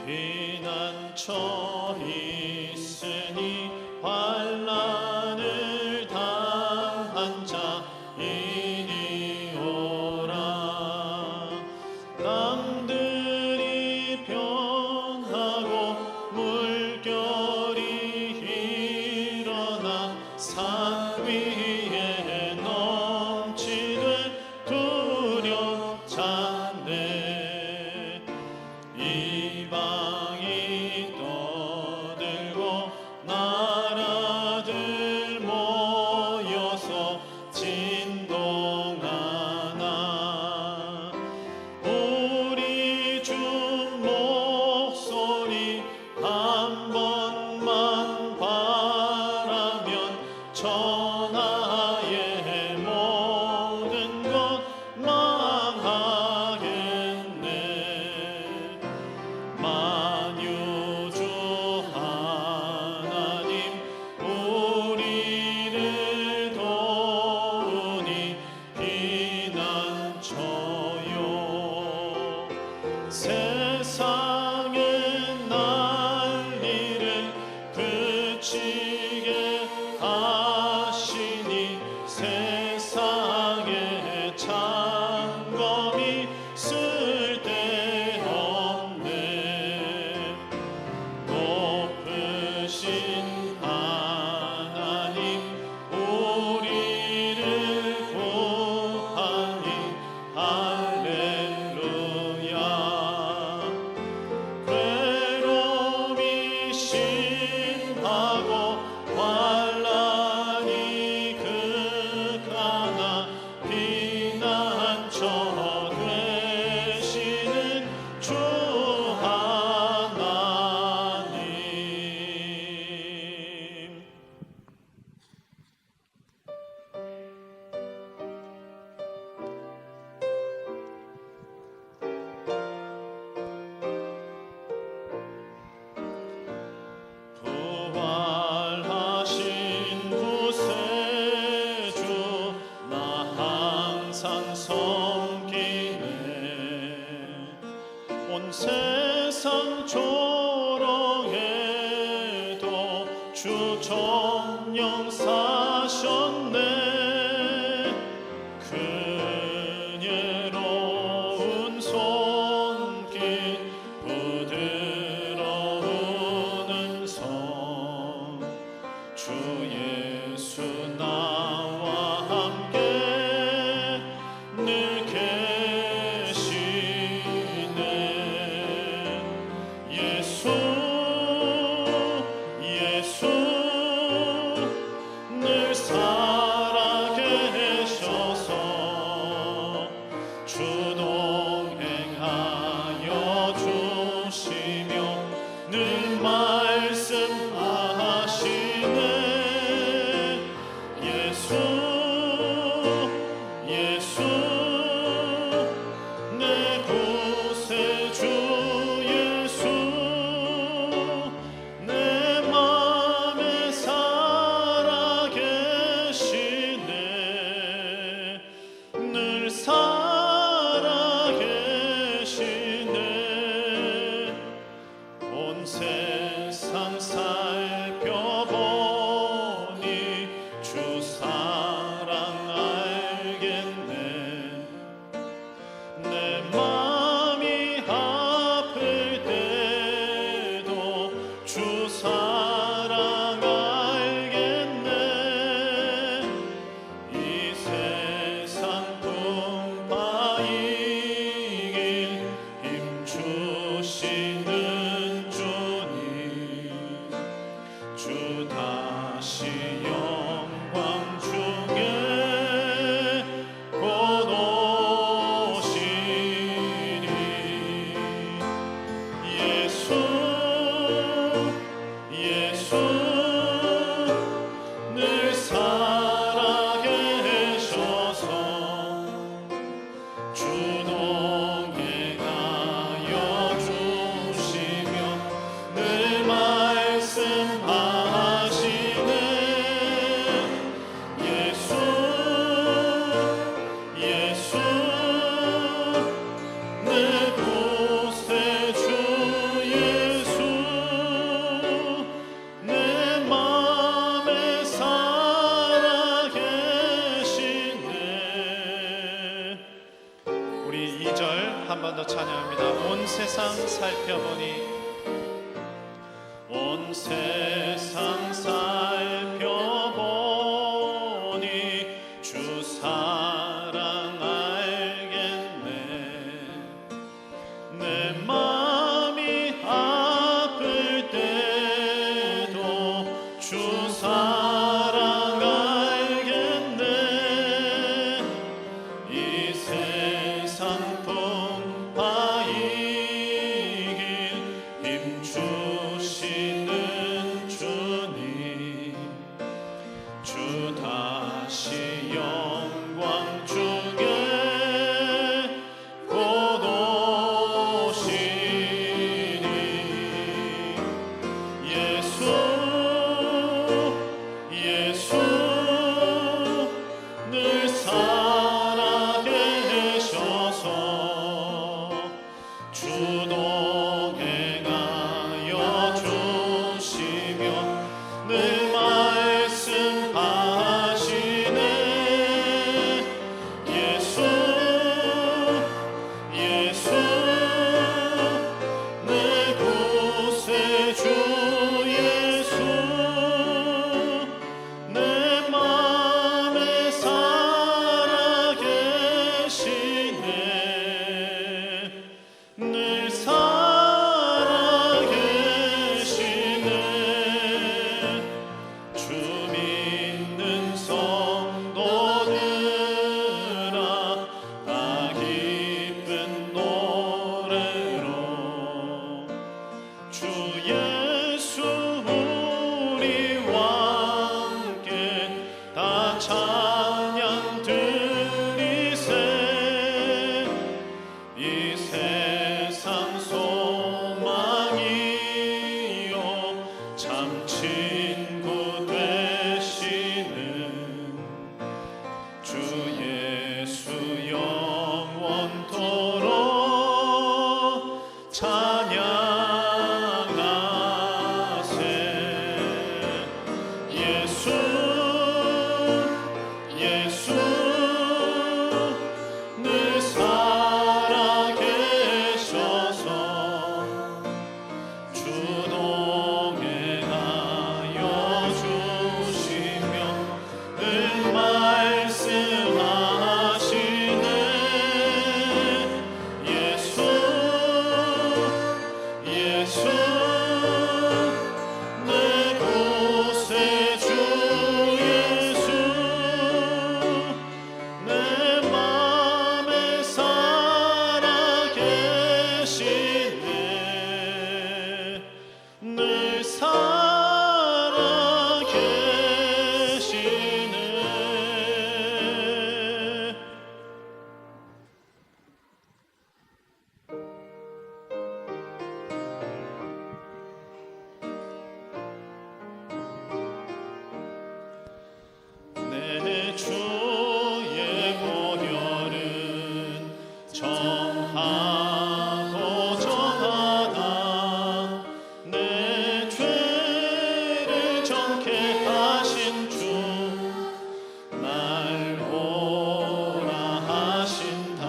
피난처 있으니 환난을 당한 자 이리 오라. 땅들이 변하고 물결이 일어나 산 위에 넘치듯 두렵잖네. 이방이 떠들고 나라들 모여서 진동하나. 우리 주 목소리 한 번만 바라면 천하의 모든 것 망하겠네. 만유주 하나님 우리를 도우니 피난처요. 세상의 난리를 그치게 하시니 세상의 창검이 쓸데없네. 높으신 하나님 우리를 구하니 할렐루야. 괴로움이 심하고 환난이 극하나 피난처 되시는 주 하나님. 부활하신 구세주 나 항상 섬기네. 온 세상 조롱해도 주 정령 사셨네. 그녀로운 손길 부드러운 음성 주 예수 나와 함께 늘 계시네. 예수 한 번 더 찬양합니다. 온 세상 살펴보니 온 세상 살펴보니 주 사랑 알겠네. 내 맘이 아플 때도 주 사랑 알겠네. 이 세상 풍파 이길 힘 주시는 주님, 주 다시 영광 주게 곧 오시니. 예수 예수 늘 살아계셔서 주 동행하여 주시며 늘 말씀하시네. 예수 예수 늘 구세주 예수 내 맘에 살아계시네. 늘 살아계시네. 주 믿는 성도들아 다 기쁜 노래로 주 예수 우리와 함께 다 찬양 드리세. 이 세상 소망이요 참 친구 되시는 주 예수 영원토록 찬양하세. 예수 예수 늘 살아계셔서 주 동행하여 주시며 늘 말씀하시네. 예수 예수 내 구세주 예수 내 맘에 살아계시네. 늘 살아계시네. 내 주의 보혈은 정하고 정하다. 내 죄를 정케 하신 주 날 오라 하신다.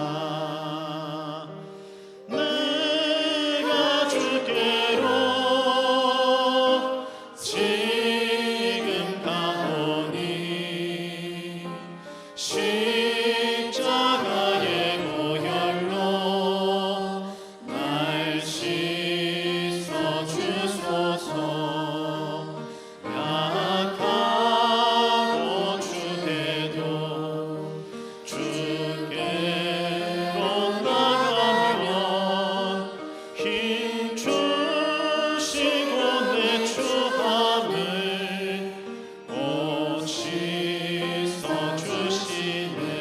내가 주께로 지금 가오니 십자가의 보혈로 날 씻어 주소서. 약하고 주게도 주께로 나가면 힘 주시고 내 추함을 곧 씻어 주시네.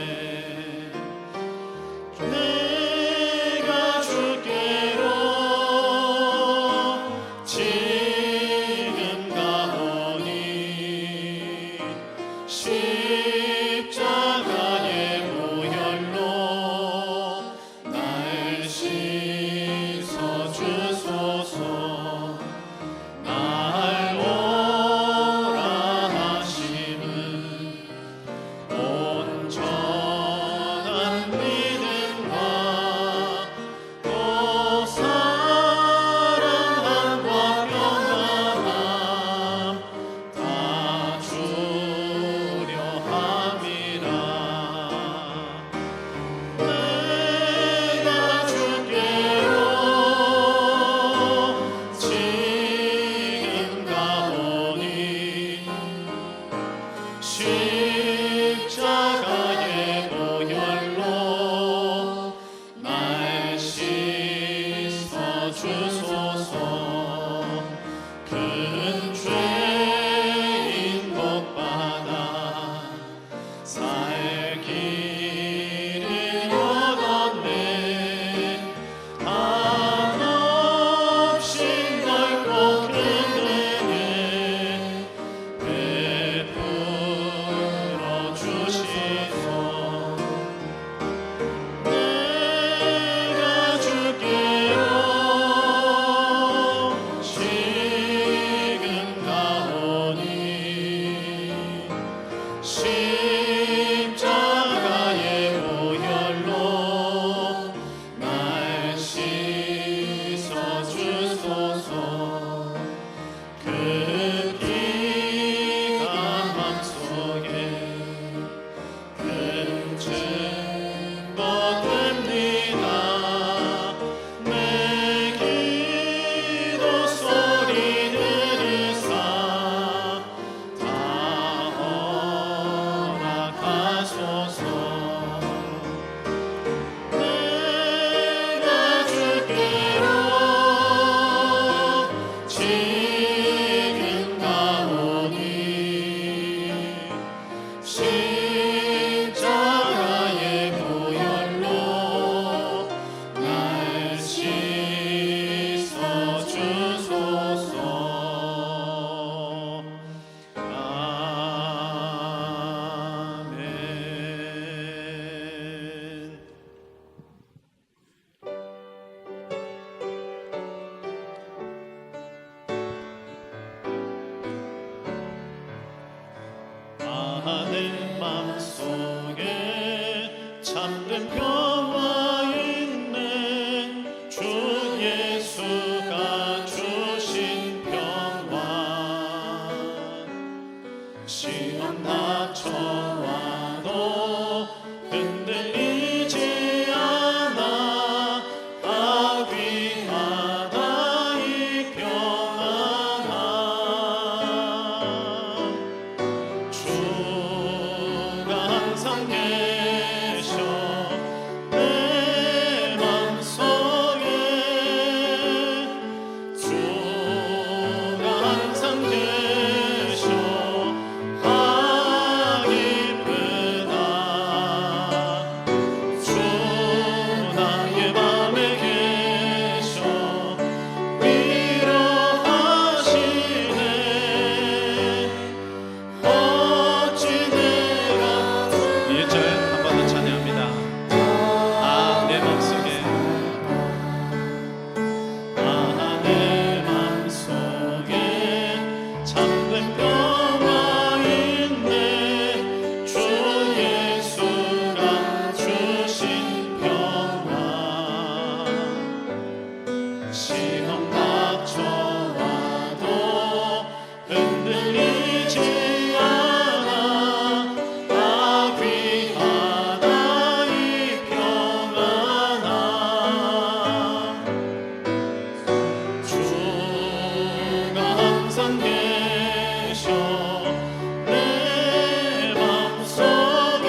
참된 평화 있네. 주 예수가 주신 평화. 시험 닥쳐와도 흔들리지 않아. 아귀하다 이 평안함. 주가 항상 계셔 내 맘속에. 주가 항상 계셔 기쁘다. 주 나의 맘에 계셔 위로하시네. 어찌 내가 1절 한 번 더 찬양합니다. 아 내 맘속에 내 맘속에 참된 평화 있네. 주 예수가 주신 평화. 시험 닥쳐와도 흔들리지 않아. 아귀하다 이 평안함. 주가 항상 계셔 내 맘속에.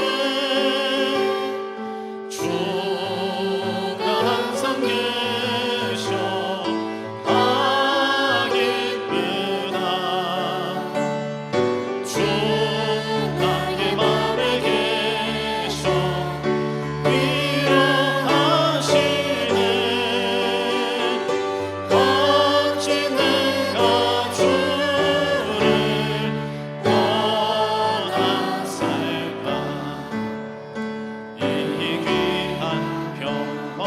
주가 항상 계셔 기쁘다. 주 나의 맘에 계셔 위로하시네. 어찌 내가 주를 떠나 살까. 이 귀한 평화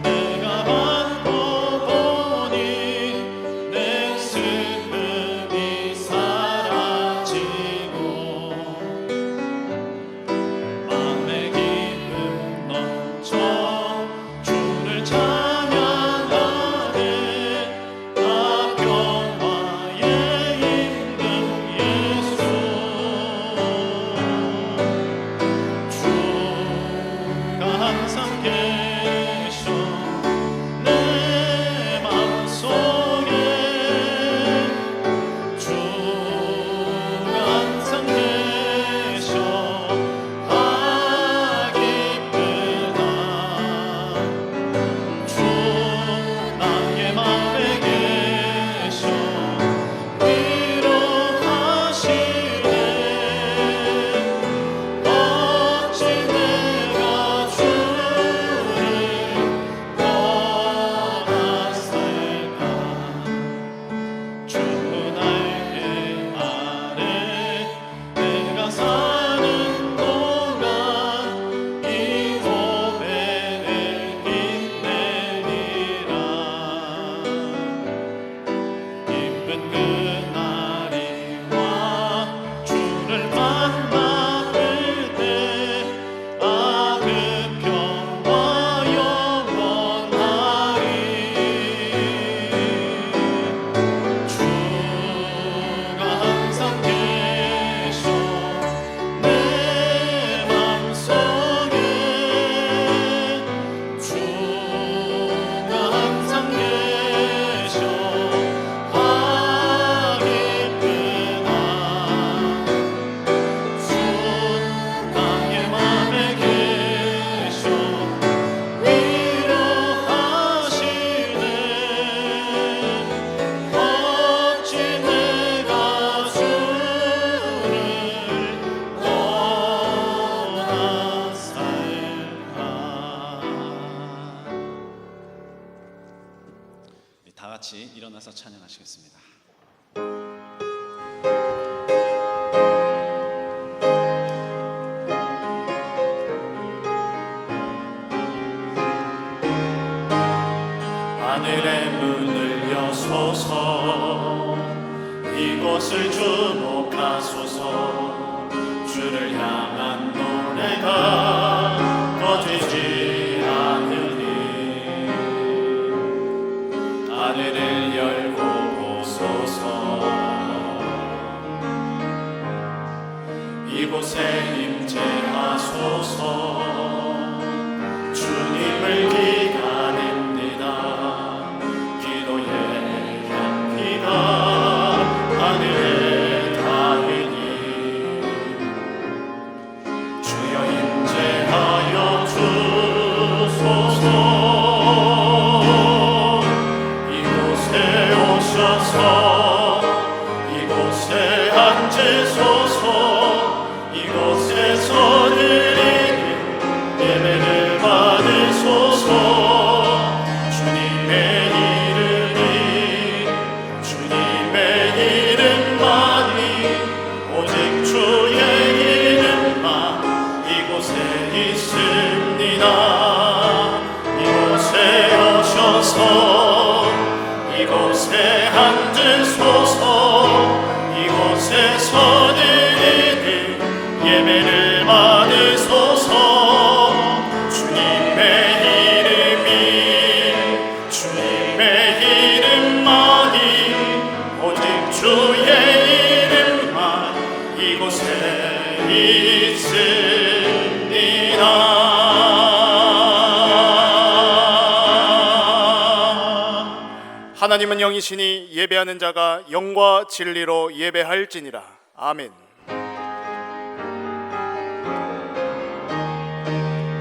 내가 받고 보니 내 슬픔이 사라지고 맘에 기쁨 넘쳐 주를 찬양하네. 나 평화의 임금 예수. 주가 항상 계셔 내 맘속에. 주가 항상 계셔 기쁘다. 주 나의 맘에 계셔 위로하시네. 어찌 내가 주를 떠나 살까. 주 날개 아래 내가 사는 동안 이 고백을 빛내리라. 기쁜 그날이 와 주를 만나 뵐 때. 그 평화 영원하리. 주가 항상 계셔 내 맘속에. 주가 항상 계셔 기쁘다. 주 나의 맘에 계셔 위로하시네. 어찌 내가 주를 떠나 살까. 다 같이 일어나서 찬양하시겠습니다. 하늘의 문을 여소서. 이곳을 주목하소서. 주를 향한 노래가 받으소서. 이곳에서 드리는 예배를 받으소서. 주님의 이름만이 오직 주의 이름만 이곳에 있습니다. 이곳에 오셔서 이곳에 앉으소서. 이곳에서 드리는 예배를 받으소서. 주님의 이름만이 오직 주의 이름만 이곳에 있습니다. 하나님은 영이시니 예배하는 자가 영과 진리로 예배할지니라. 아멘.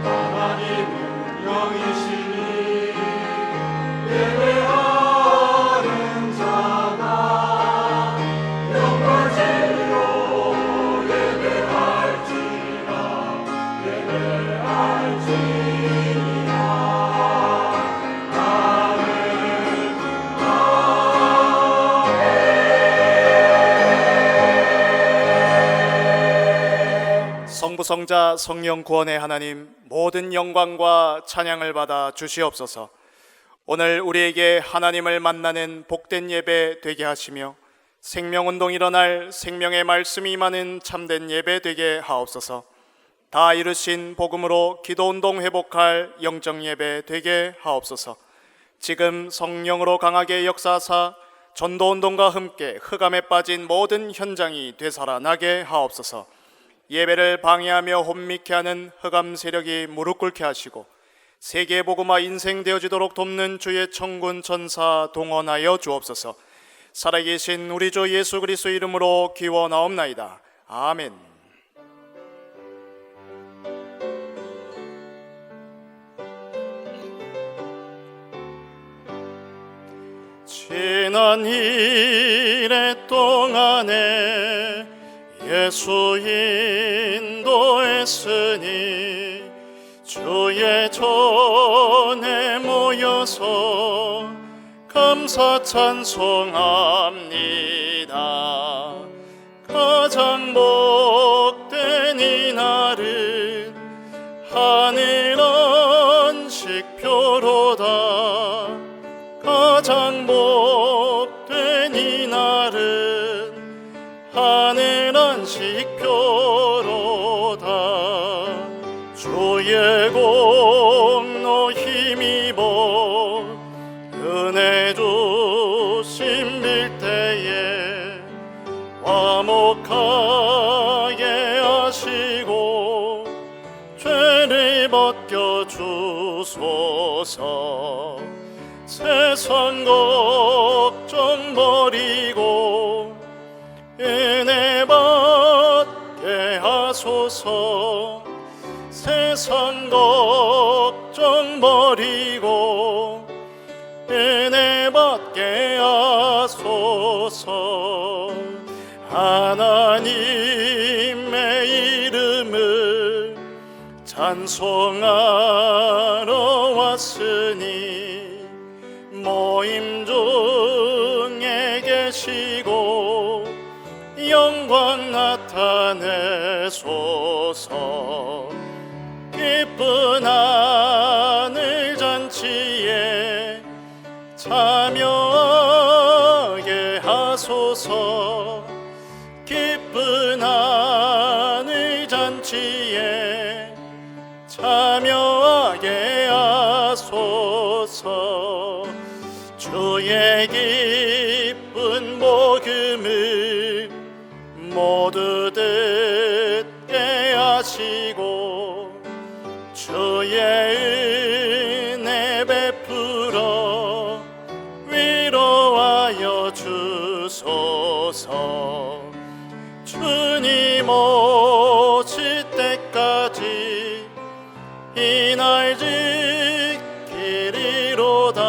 하나님은 영이시니 예배하는 자가 영과 진리로 예배할지니라. 성부성자 성령 구원의 하나님, 모든 영광과 찬양을 받아 주시옵소서. 오늘 우리에게 하나님을 만나는 복된 예배 되게 하시며 생명운동 일어날 생명의 말씀이 임하는 참된 예배 되게 하옵소서. 다 이루신 복음으로 기도운동 회복할 영적 예배 되게 하옵소서. 지금 성령으로 강하게 역사하사 전도운동과 함께 흑암에 빠진 모든 현장이 되살아나게 하옵소서. 예배를 방해하며 혼미케 하는 흑암 세력이 무릎 꿇게 하시고 세계 복음화 인생 되어지도록 돕는 주의 천군 천사 동원하여 주옵소서. 살아계신 우리 주 예수 그리스도 이름으로 기원하옵나이다. 아멘. 지난 이래 동안에 예수 인도했으니 주의 전에 모여서 감사 찬송합니다. 가장 복된 이날은 하늘 안식표로다. 가장 복된 이날은 하늘 안식표로다. 주의 공로 힘입어 은혜 주심 빌때에 화목하게 하시고 죄를 벗겨 주소서. 세상 걱정 버리고 은혜 받게 하소서. 세상 걱정 버리고 은혜 받게 하소서. 하나님의 이름을 찬송하러 왔으니 모임 중에 계시고 영광 나타내소서. 기쁜 하늘 잔치에 참여하게 하소서. 기쁜 하늘 잔치에 참여하게 하소서. 주의 기쁜 복음을 모두 듣게 하시고 주의 은혜 베풀어 위로하여 주소서. 주님 오실 때까지 이날 지키리로다.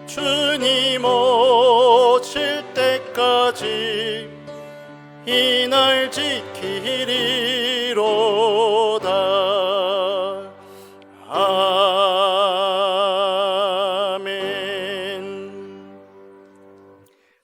주님 오실 때까지 아멘.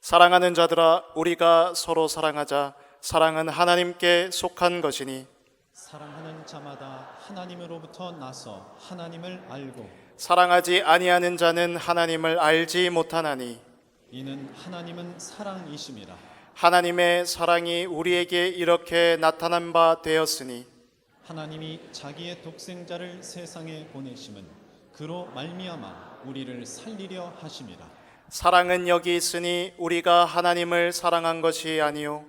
사랑하는 자들아, 우리가 서로 사랑하자. 사랑은 하나님께 속한 것이니 사랑하는 자마다 하나님으로부터 나서 하나님을 알고 사랑하지 아니하는 자는 하나님을 알지 못하나니 이는 하나님은 사랑이심이라. 하나님의 사랑이 우리에게 이렇게 나타난 바 되었으니 하나님이 자기의 독생자를 세상에 보내심은 그로 말미암아 우리를 살리려 하심이라. 사랑은 여기 있으니 우리가 하나님을 사랑한 것이 아니요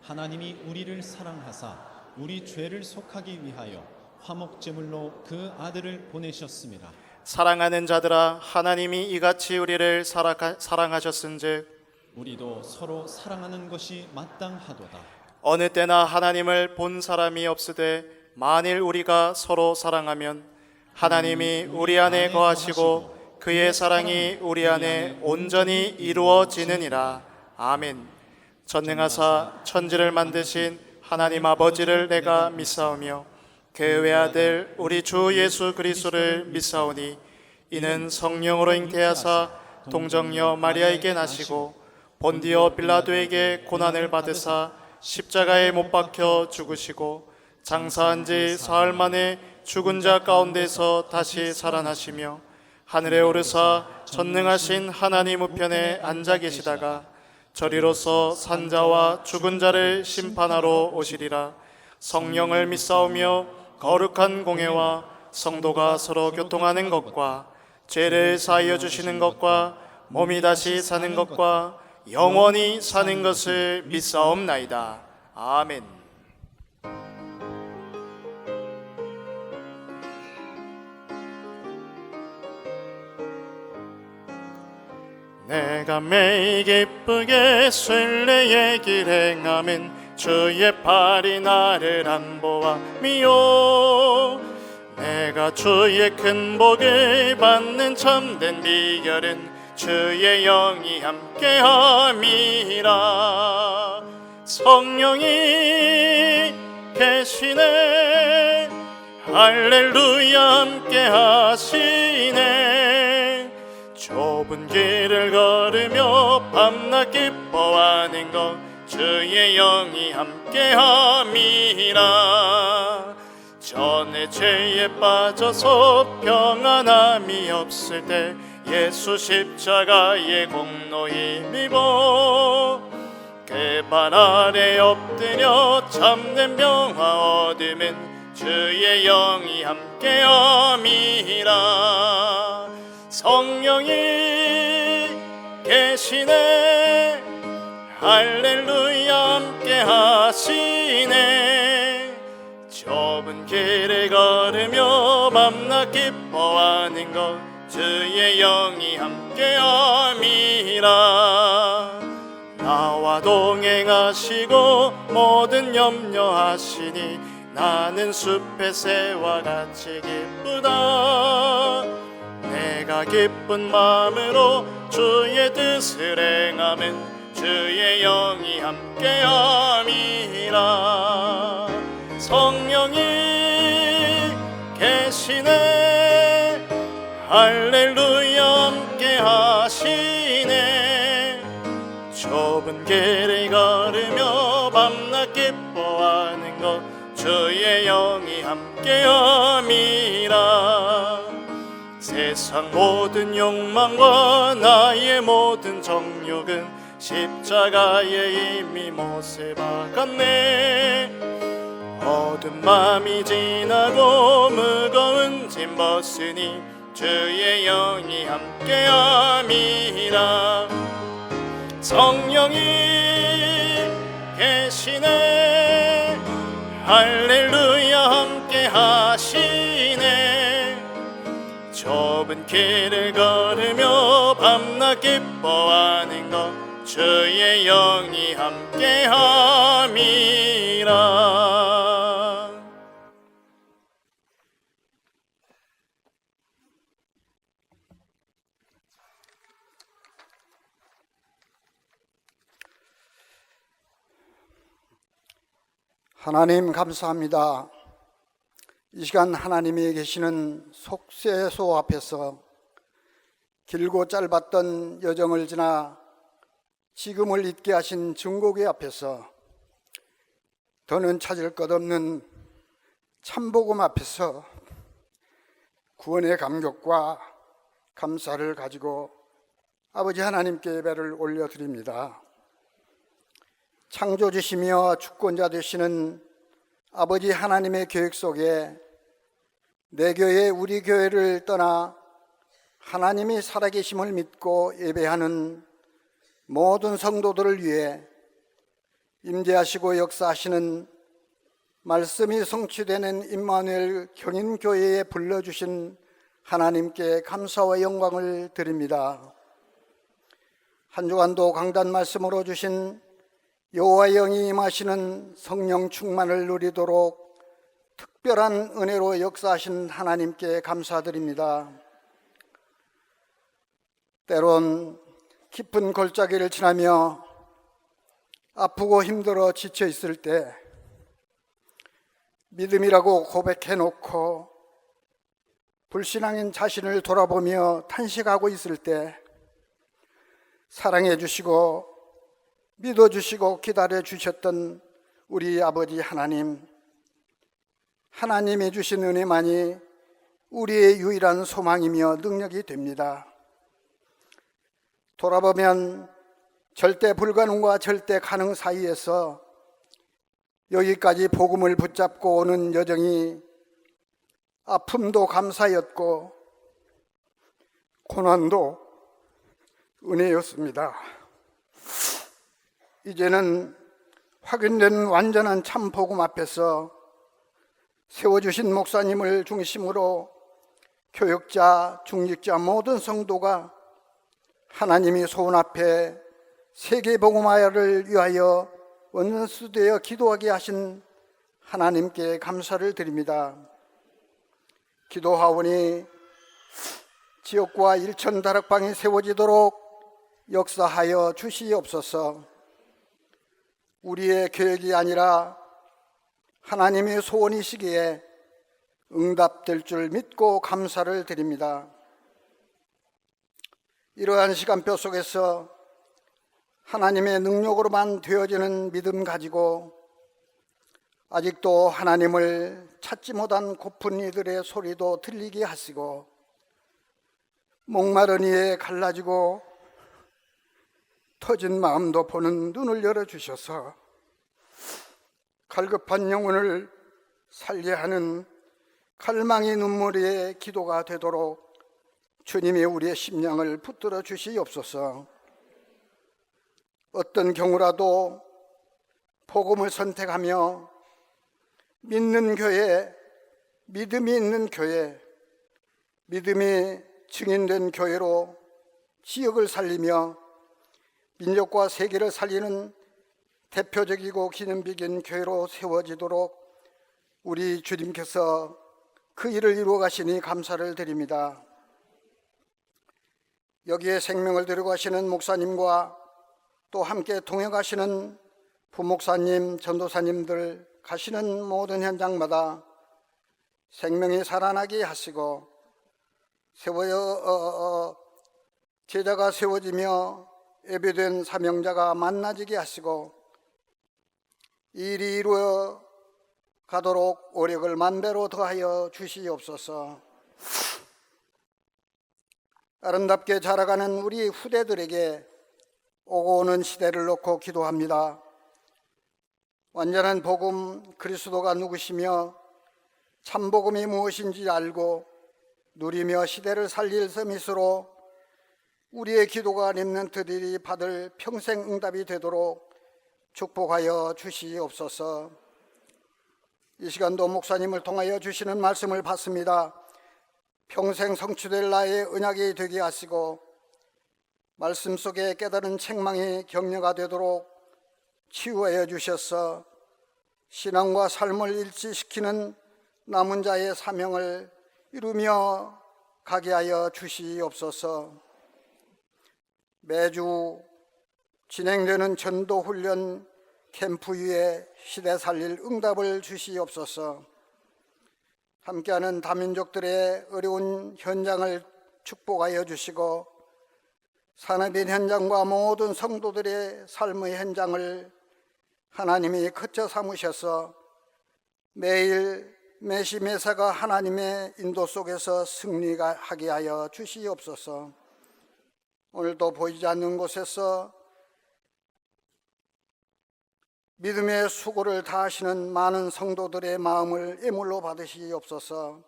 하나님이 우리를 사랑하사 우리 죄를 속하기 위하여 화목제물로 그 아들을 보내셨음이라. 사랑하는 자들아, 하나님이 이같이 우리를 사랑하셨은즉 우리도 서로 사랑하는 것이 마땅하도다. 어느 때나 하나님을 본 사람이 없으되 만일 우리가 서로 사랑하면 하나님이 우리 안에 거하시고 그의 사랑이 우리 안에 온전히 이루어지느니라. 아멘. 전능하사 천지를 만드신 하나님 아버지를 내가 믿사오며 그 외아들 우리 주 예수 그리스도를 믿사오니 이는 성령으로 잉태하사 동정녀 마리아에게 나시고 본디오 빌라도에게 고난을 받으사 십자가에 못 박혀 죽으시고 장사한 지 사흘 만에 죽은 자 가운데서 다시 살아나시며 하늘에 오르사 전능하신 하나님 우편에 앉아 계시다가 저리로서 산자와 죽은 자를 심판하러 오시리라. 성령을 믿사오며 거룩한 공회와 성도가 서로 교통하는 것과 죄를 사하여 주시는 것과 몸이 다시 사는 것과 영원히 사는 것을 믿사옵나이다. 아멘. 내가 매일 기쁘게 순례의 길 행함은 주의 팔이 나를 안보함이요 내가 주의 큰 복을 받는 참된 비결은 주의 영이 함께함이라. 성령이 계시네 할렐루야 함께하시네. 좁은 길을 걸으며 밤낮 기뻐하는 것 주의 영이 함께함이라. 전에 죄에 빠져서 평안함이 없을 때 예수 십자가의 공로 힘입어 그 발 아래 엎드려 참된 평화 얻으면 주의 영이 함께함이라. 성령이 계시네 할렐루야 함께하시네. 좁은 길을 걸으며 밤낮 기뻐하는 것 주의 영이 함께함이라. 나와 동행하시고 모든 염려하시니 나는 숲의 새와 같이 기쁘다. 내가 기쁜 마음으로 주의 뜻을 행하면 주의 영이 함께함이라. 성령이 계시네 할렐루야 함께하시네. 좁은 길을 걸으며 밤낮 기뻐하는 것 주의 영이 함께함이라. 세상 모든 욕망과 나의 모든 정욕은 십자가에 이미 못을 박았네. 어두운 밤이 지나고 무거운 짐 벗으니 주의 영이 함께함이라. 성령이 계시네 할렐루야 함께하시네. 좁은 길을 걸으며 밤낮 기뻐하는 것 주의 영이 함께함이라. 하나님 감사합니다. 이 시간 하나님이 계시는 속죄소 앞에서 길고 짧았던 여정을 지나 지금을 있게 하신 증거궤 앞에서 더는 찾을 것 없는 참복음 앞에서 구원의 감격과 감사를 가지고 아버지 하나님께 예배를 올려드립니다. 창조주시며 주권자 되시는 아버지 하나님의 계획 속에 내 교회, 우리 교회를 떠나 하나님이 살아계심을 믿고 예배하는 모든 성도들을 위해 임재하시고 역사하시는 말씀이 성취되는 임마누엘 경인교회에 불러주신 하나님께 감사와 영광을 드립니다. 한 주간도 강단 말씀으로 주신 여호와의 영이 임하시는 성령 충만을 누리도록 특별한 은혜로 역사하신 하나님께 감사드립니다. 때론 깊은 골짜기를 지나며 아프고 힘들어 지쳐 있을 때 믿음이라고 고백해놓고 불신앙인 자신을 돌아보며 탄식하고 있을 때 사랑해 주시고 믿어주시고 기다려 주셨던 우리 아버지 하나님, 하나님이 주신 은혜만이 우리의 유일한 소망이며 능력이 됩니다. 돌아보면 절대 불가능과 절대 가능 사이에서 여기까지 복음을 붙잡고 오는 여정이 아픔도 감사였고 고난도 은혜였습니다. 이제는 확인된 완전한 참 복음 앞에서 세워주신 목사님을 중심으로 교역자, 중직자 모든 성도가 하나님이 소원 앞에 세계복음화를 위하여 원수되어 기도하게 하신 하나님께 감사를 드립니다. 기도하오니 지옥과 일천 다락방이 세워지도록 역사하여 주시옵소서. 우리의 계획이 아니라 하나님의 소원이시기에 응답될 줄 믿고 감사를 드립니다. 이러한 시간표 속에서 하나님의 능력으로만 되어지는 믿음 가지고 아직도 하나님을 찾지 못한 고픈 이들의 소리도 들리게 하시고 목마른 이에 갈라지고 터진 마음도 보는 눈을 열어주셔서 갈급한 영혼을 살게 하는 갈망의 눈물의 기도가 되도록 주님이 우리의 심령을 붙들어 주시옵소서. 어떤 경우라도 복음을 선택하며 믿는 교회, 믿음이 있는 교회, 믿음이 증인된 교회로 지역을 살리며 민족과 세계를 살리는 대표적이고 기념비긴 교회로 세워지도록 우리 주님께서 그 일을 이루어 가시니 감사를 드립니다. 여기에 생명을 들고 가시는 목사님과 또 함께 동행하시는 부목사님, 전도사님들 가시는 모든 현장마다 생명이 살아나게 하시고 제자가 세워지며 예배된 사명자가 만나지게 하시고 일이 이루어 가도록 오력을 만배로 더하여 주시옵소서. 아름답게 자라가는 우리 후대들에게 오고 오는 시대를 놓고 기도합니다. 완전한 복음, 그리스도가 누구시며 참복음이 무엇인지 알고 누리며 시대를 살릴 서밋으로 우리의 기도가 렘넌트들이 받을 평생 응답이 되도록 축복하여 주시옵소서. 이 시간도 목사님을 통하여 주시는 말씀을 받습니다. 평생 성취될 나의 언약이 되게 하시고 말씀 속에 깨달은 책망이 격려가 되도록 치유하여 주셔서 신앙과 삶을 일치시키는 남은 자의 사명을 이루며 가게 하여 주시옵소서. 매주 진행되는 전도훈련 캠프 위에 시대 살릴 응답을 주시옵소서. 함께하는 다민족들의 어려운 현장을 축복하여 주시고 산업인 현장과 모든 성도들의 삶의 현장을 하나님이 거쳐 삼으셔서 매일 매시매사가 하나님의 인도 속에서 승리하게 하여 주시옵소서. 오늘도 보이지 않는 곳에서 믿음의 수고를 다하시는 많은 성도들의 마음을 예물로 받으시옵소서.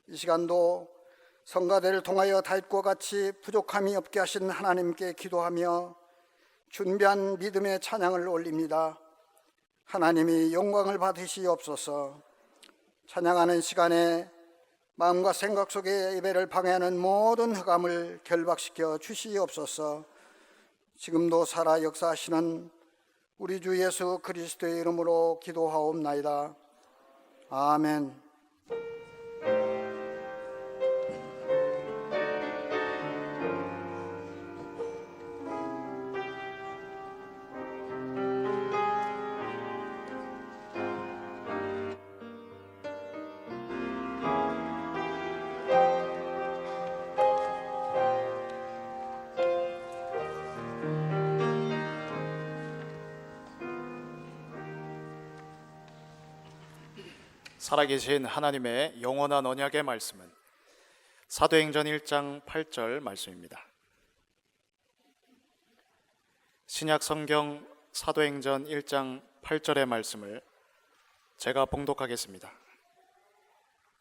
이 시간도 성가대를 통하여 다윗과 같이 부족함이 없게 하신 하나님께 기도하며 준비한 믿음의 찬양을 올립니다. 하나님이 영광을 받으시옵소서. 찬양하는 시간에 마음과 생각 속에 예배를 방해하는 모든 흑암을 결박시켜 주시옵소서. 지금도 살아 역사하시는 우리 주 예수 그리스도의 이름으로 기도하옵나이다. 아멘. 살아계신 하나님의 영원한 언약의 말씀은 사도행전 1장 8절 말씀입니다. 신약 성경 사도행전 1장 8절의 말씀을 제가 봉독하겠습니다.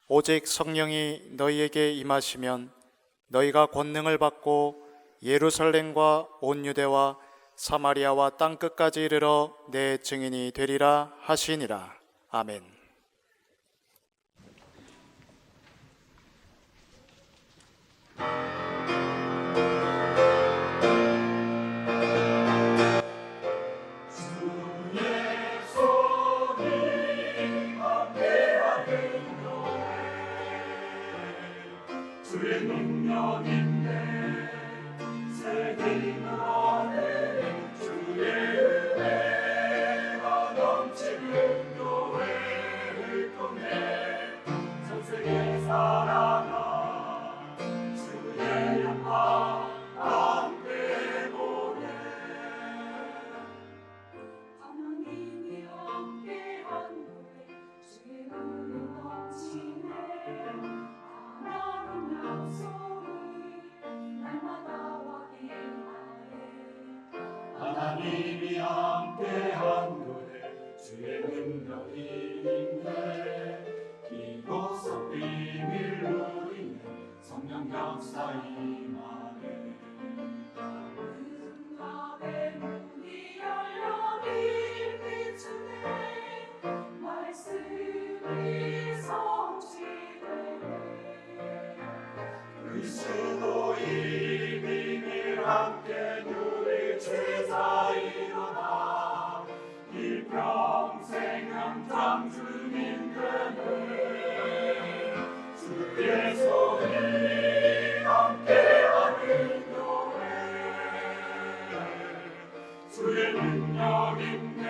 오직 성령이 너희에게 임하시면 너희가 권능을 받고 예루살렘과 온 유대와 사마리아와 땅끝까지 이르러 내 증인이 되리라 하시니라. 아멘. 주의 능력 있네 새 힘을 얻네 주의 은혜가 넘치는 교회를 통해 전 세계 살아나 주의 영광 함께 보내 하나님이 함께한 노래 주의 은혜 넘치네 하나님 약속이 날마다 확인하네 하나님이 함께한 노래 주의 능력이 있네 이곳 비밀로 인해 성령 역사 임하네 응답의 문이 열려 빛 비추네 말씀이 성취되네 그리스도의 비밀 함께 누릴 제사 일어나 일평생 항상 주님 되네 주의 손이 함께하는 교회 주의 능력 있네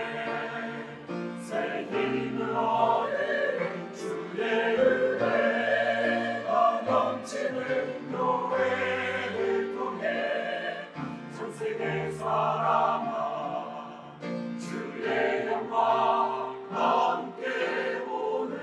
새 힘을 얻네 주의 은혜가 넘치는 교회를 통해 전 세계 사람아 주의 영광 함께 보내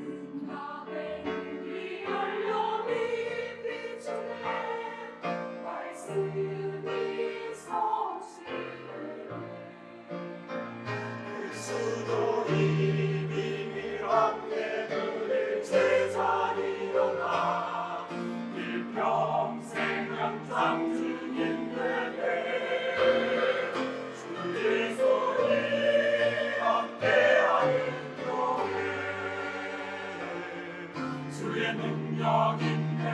응답의 문이 열려 빛 비추네 말씀이 성취되네 그리스도의 비밀 함께 누릴 제사 일어나 일평생 항상 주님 되네 주의 손이 함께하는 교회 주의 능력 있네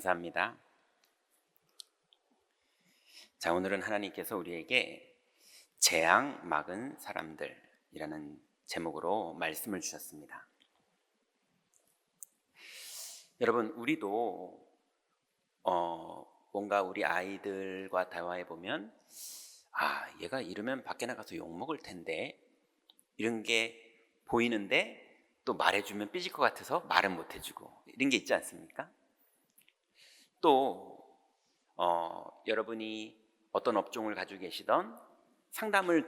감사합니다. 자, 오늘은 하나님께서 우리에게 재앙 막은 사람들이라는 제목으로 말씀을 주셨습니다. 여러분, 우리도 뭔가 우리 아이들과 대화해 보면 얘가 이러면 밖에 나가서 욕 먹을 텐데 이런 게 보이는데 또 말해주면 삐질 것 같아서 말은 못 해주고 이런 게 있지 않습니까? 또 여러분이 어떤 업종을 가지고 계시던 상담을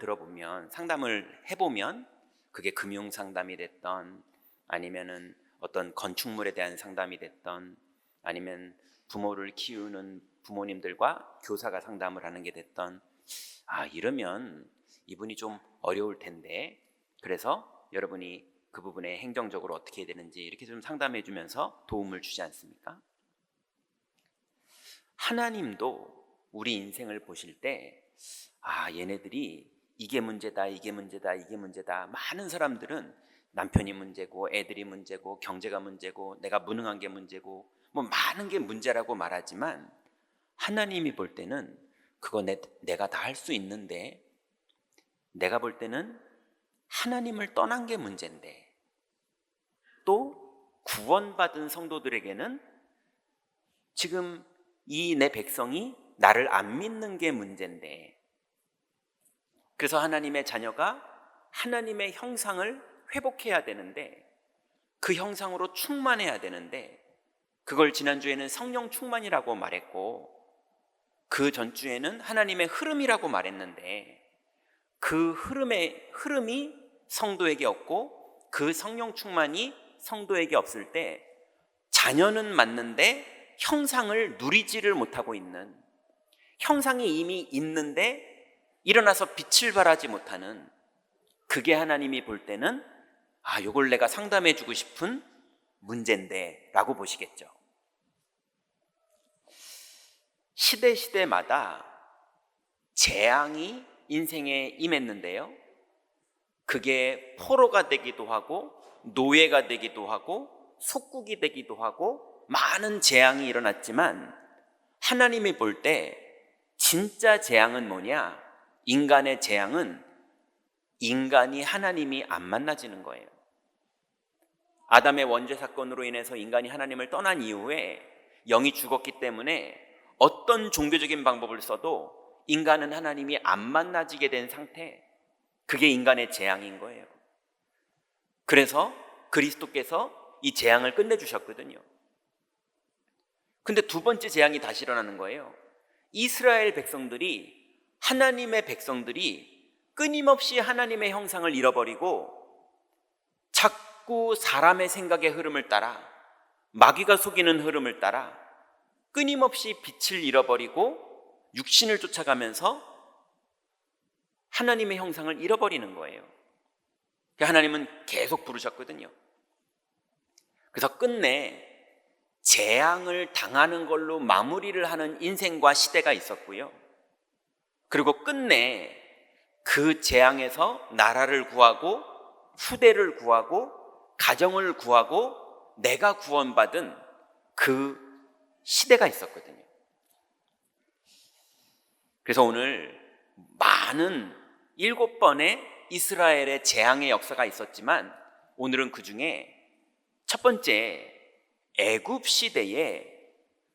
해보면 그게 금융 상담이 됐던 아니면은 어떤 건축물에 대한 상담이 됐던 아니면 부모를 키우는 부모님들과 교사가 상담을 하는 게 됐던 이러면 이분이 좀 어려울 텐데 그래서 여러분이 그 부분에 행정적으로 어떻게 해야 되는지 이렇게 좀 상담해 주면서 도움을 주지 않습니까? 하나님도 우리 인생을 보실 때 얘네들이 이게 문제다 이게 문제다 이게 문제다. 많은 사람들은 남편이 문제고 애들이 문제고 경제가 문제고 내가 무능한 게 문제고 뭐 많은 게 문제라고 말하지만 하나님이 볼 때는 그거 내가 다 할 수 있는데 내가 볼 때는 하나님을 떠난 게 문제인데 또 구원받은 성도들에게는 지금 이 내 백성이 나를 안 믿는 게 문제인데 그래서 하나님의 자녀가 하나님의 형상을 회복해야 되는데 그 형상으로 충만해야 되는데 그걸 지난주에는 성령 충만이라고 말했고 그 전주에는 하나님의 흐름이라고 말했는데 그 흐름이 성도에게 없고 그 성령 충만이 성도에게 없을 때 자녀는 맞는데 형상을 누리지를 못하고 있는 형상이 이미 있는데 일어나서 빛을 발하지 못하는 그게 하나님이 볼 때는 요걸 내가 상담해 주고 싶은 문제인데 라고 보시겠죠. 시대마다 재앙이 인생에 임했는데요. 그게 포로가 되기도 하고 노예가 되기도 하고 속국이 되기도 하고 많은 재앙이 일어났지만 하나님이 볼 때 진짜 재앙은 뭐냐? 인간의 재앙은 인간이 하나님이 안 만나지는 거예요. 아담의 원죄 사건으로 인해서 인간이 하나님을 떠난 이후에 영이 죽었기 때문에 어떤 종교적인 방법을 써도 인간은 하나님이 안 만나지게 된 상태, 그게 인간의 재앙인 거예요. 그래서 그리스도께서 이 재앙을 끝내주셨거든요. 근데 두 번째 재앙이 다시 일어나는 거예요. 이스라엘 백성들이 하나님의 백성들이 끊임없이 하나님의 형상을 잃어버리고 자꾸 사람의 생각의 흐름을 따라 마귀가 속이는 흐름을 따라 끊임없이 빛을 잃어버리고 육신을 쫓아가면서 하나님의 형상을 잃어버리는 거예요. 하나님은 계속 부르셨거든요. 그래서 끝내 재앙을 당하는 걸로 마무리를 하는 인생과 시대가 있었고요. 그리고 끝내 그 재앙에서 나라를 구하고 후대를 구하고 가정을 구하고 내가 구원받은 그 시대가 있었거든요. 그래서 오늘 많은 7번의 이스라엘의 재앙의 역사가 있었지만 오늘은 그 중에 첫 번째 애굽 시대에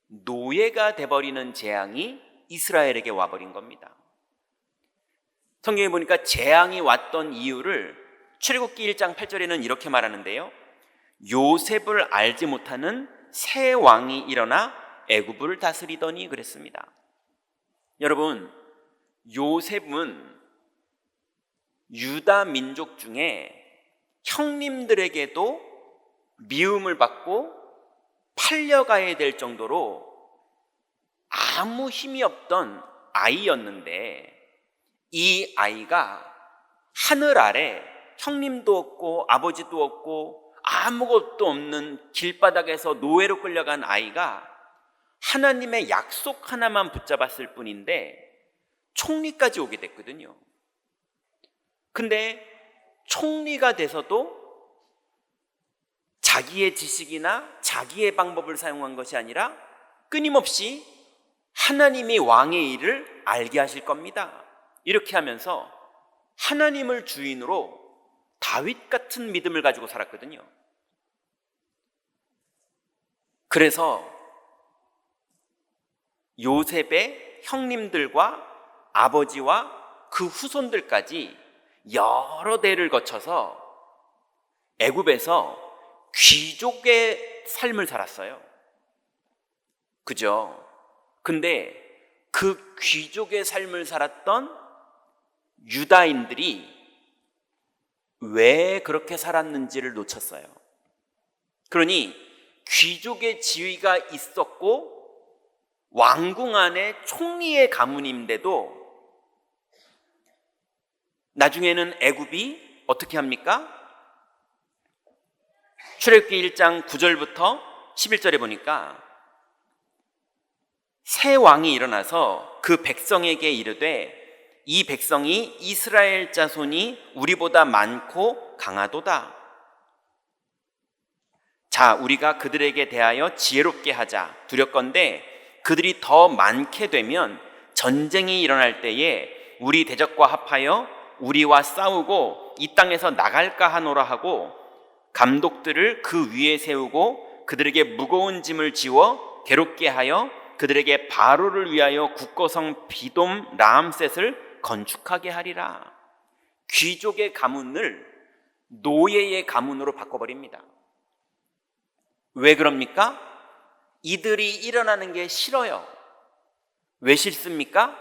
노예가 돼버리는 재앙이 이스라엘에게 와버린 겁니다. 성경에 보니까 재앙이 왔던 이유를 출애굽기 1장 8절에는 이렇게 말하는데요. 요셉을 알지 못하는 새 왕이 일어나 애굽을 다스리더니 그랬습니다. 여러분, 요셉은 유다 민족 중에 형님들에게도 미움을 받고 팔려가야 될 정도로 아무 힘이 없던 아이였는데 이 아이가 하늘 아래 형님도 없고 아버지도 없고 아무것도 없는 길바닥에서 노예로 끌려간 아이가 하나님의 약속 하나만 붙잡았을 뿐인데 총리까지 오게 됐거든요. 근데 총리가 돼서도 자기의 지식이나 자기의 방법을 사용한 것이 아니라 끊임없이 하나님이 왕의 일을 알게 하실 겁니다. 이렇게 하면서 하나님을 주인으로 다윗 같은 믿음을 가지고 살았거든요. 그래서 요셉의 형님들과 아버지와 그 후손들까지 여러 대를 거쳐서 애굽에서 귀족의 삶을 살았어요. 그죠? 근데 그 귀족의 삶을 살았던 유다인들이 왜 그렇게 살았는지를 놓쳤어요. 그러니 귀족의 지위가 있었고 왕궁 안에 총리의 가문인데도 나중에는 애굽이 어떻게 합니까? 출애굽기 1장 9절부터 11절에 보니까 새 왕이 일어나서 그 백성에게 이르되 이 백성이 이스라엘 자손이 우리보다 많고 강하도다. 자, 우리가 그들에게 대하여 지혜롭게 하자. 두렵건대 그들이 더 많게 되면 전쟁이 일어날 때에 우리 대적과 합하여 우리와 싸우고 이 땅에서 나갈까 하노라 하고 감독들을 그 위에 세우고 그들에게 무거운 짐을 지워 괴롭게 하여 그들에게 바로를 위하여 국거성 비돔 라암셋을 건축하게 하리라. 귀족의 가문을 노예의 가문으로 바꿔버립니다. 왜 그럽니까? 이들이 일어나는 게 싫어요. 왜 싫습니까?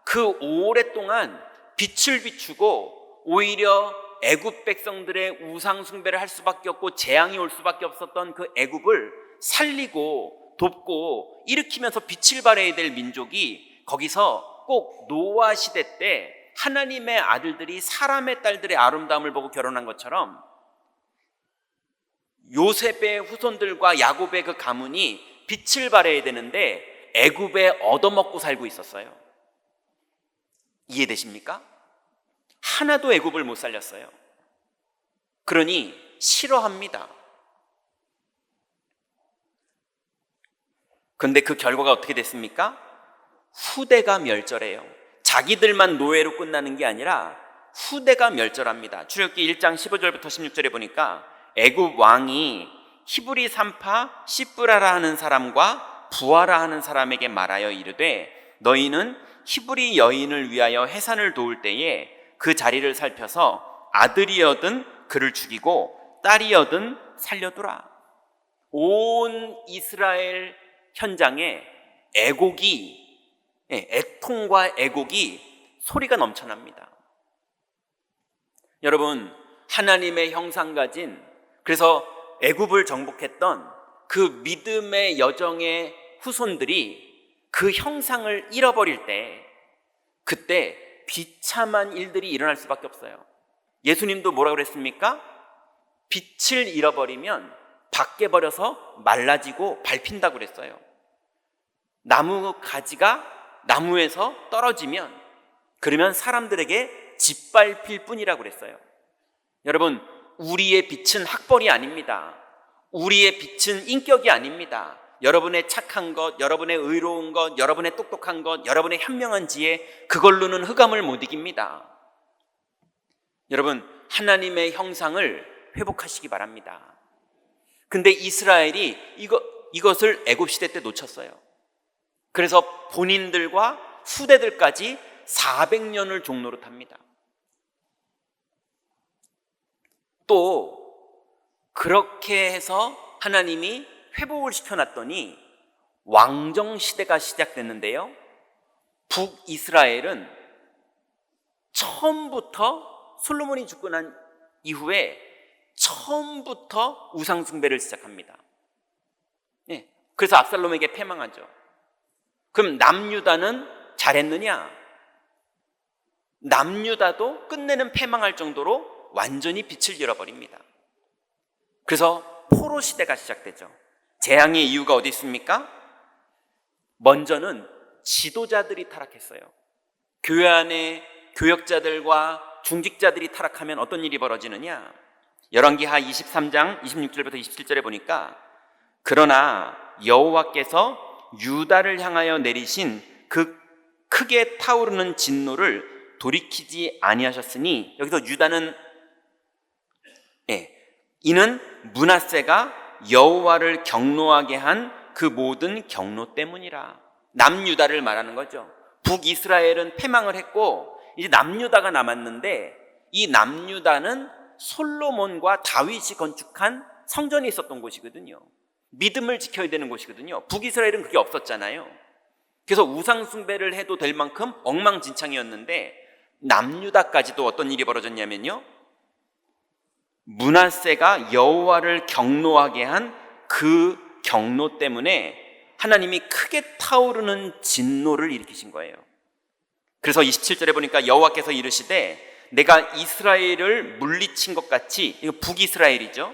그 오랫동안 빛을 비추고 오히려 애굽 백성들의 우상 숭배를 할 수밖에 없고 재앙이 올 수밖에 없었던 그 애굽을 살리고 돕고 일으키면서 빛을 발해야 될 민족이 거기서 꼭 노아 시대 때 하나님의 아들들이 사람의 딸들의 아름다움을 보고 결혼한 것처럼 요셉의 후손들과 야곱의 그 가문이 빛을 발해야 되는데 애굽에 얻어먹고 살고 있었어요. 이해되십니까? 하나도 애굽을 못 살렸어요. 그러니 싫어합니다. 그런데 그 결과가 어떻게 됐습니까? 후대가 멸절해요. 자기들만 노예로 끝나는 게 아니라 후대가 멸절합니다. 출애굽기 1장 15절부터 16절에 보니까 애굽 왕이 히브리 산파 시브라라 하는 사람과 부하라 하는 사람에게 말하여 이르되 너희는 히브리 여인을 위하여 해산을 도울 때에 그 자리를 살펴서 아들이여든 그를 죽이고 딸이여든 살려두라. 온 이스라엘 현장에 애통과 애곡이 소리가 넘쳐납니다. 여러분, 하나님의 형상 가진, 그래서 애굽을 정복했던 그 믿음의 여정의 후손들이 그 형상을 잃어버릴 때 그때 비참한 일들이 일어날 수밖에 없어요. 예수님도 뭐라고 그랬습니까? 빛을 잃어버리면 밖에 버려서 말라지고 밟힌다고 그랬어요. 나무 가지가 나무에서 떨어지면 그러면 사람들에게 짓밟힐 뿐이라고 그랬어요. 여러분, 우리의 빛은 학벌이 아닙니다. 우리의 빛은 인격이 아닙니다. 여러분의 착한 것, 여러분의 의로운 것, 여러분의 똑똑한 것, 여러분의 현명한 지혜, 그걸로는 흑암을 못 이깁니다. 여러분, 하나님의 형상을 회복하시기 바랍니다. 근데 이스라엘이 이것을 애굽 시대 때 놓쳤어요. 그래서 본인들과 후대들까지 400년을 종노릇합니다. 또 그렇게 해서 하나님이 회복을 시켜놨더니 왕정시대가 시작됐는데요, 북이스라엘은 처음부터 솔로몬이 죽고 난 이후에 처음부터 우상숭배를 시작합니다. 그래서 압살롬에게 패망하죠. 그럼 남유다는 잘했느냐? 남유다도 끝내는 패망할 정도로 완전히 빛을 잃어버립니다. 그래서 포로 시대가 시작되죠. 재앙의 이유가 어디 있습니까? 먼저는 지도자들이 타락했어요. 교회 안에 교역자들과 중직자들이 타락하면 어떤 일이 벌어지느냐? 열왕기하 23장 26절부터 27절에 보니까 그러나 여호와께서 유다를 향하여 내리신 그 크게 타오르는 진노를 돌이키지 아니하셨으니, 여기서 유다는 이는 므낫세가 여호와를 경노하게 한 그 모든 경노 때문이라. 남유다를 말하는 거죠. 북이스라엘은 패망을 했고 이제 남유다가 남았는데, 이 남유다는 솔로몬과 다윗이 건축한 성전이 있었던 곳이거든요. 믿음을 지켜야 되는 곳이거든요. 북이스라엘은 그게 없었잖아요. 그래서 우상 숭배를 해도 될 만큼 엉망진창이었는데, 남유다까지도 어떤 일이 벌어졌냐면요, 므낫세가 여호와를 경노하게 한 그 경노 때문에 하나님이 크게 타오르는 진노를 일으키신 거예요. 그래서 27절에 보니까 여호와께서 이르시되 내가 이스라엘을 물리친 것 같이, 이거 북이스라엘이죠,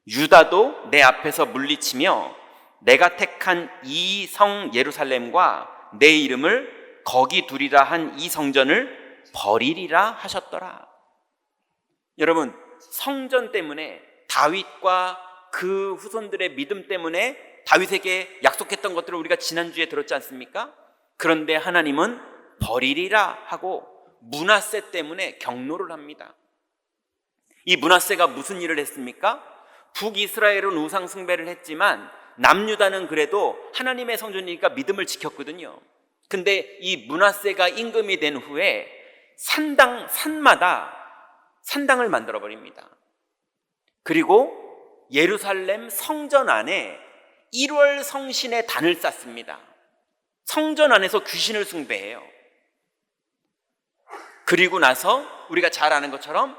유다도 내 앞에서 물리치며 내가 택한 이 성 예루살렘과 내 이름을 거기 두리라 한 이 성전을 버리리라 하셨더라. 여러분, 성전 때문에, 다윗과 그 후손들의 믿음 때문에 다윗에게 약속했던 것들을 우리가 지난주에 들었지 않습니까? 그런데 하나님은 버리리라 하고 므낫세 때문에 경노를 합니다. 이 므낫세가 무슨 일을 했습니까? 북이스라엘은 우상 숭배를 했지만 남유다는 그래도 하나님의 성전이니까 믿음을 지켰거든요. 근데 이 므낫세가 임금이 된 후에 산마다 산당을 만들어 버립니다. 그리고 예루살렘 성전 안에 1월 성신의 단을 쌓습니다. 성전 안에서 귀신을 숭배해요. 그리고 나서 우리가 잘 아는 것처럼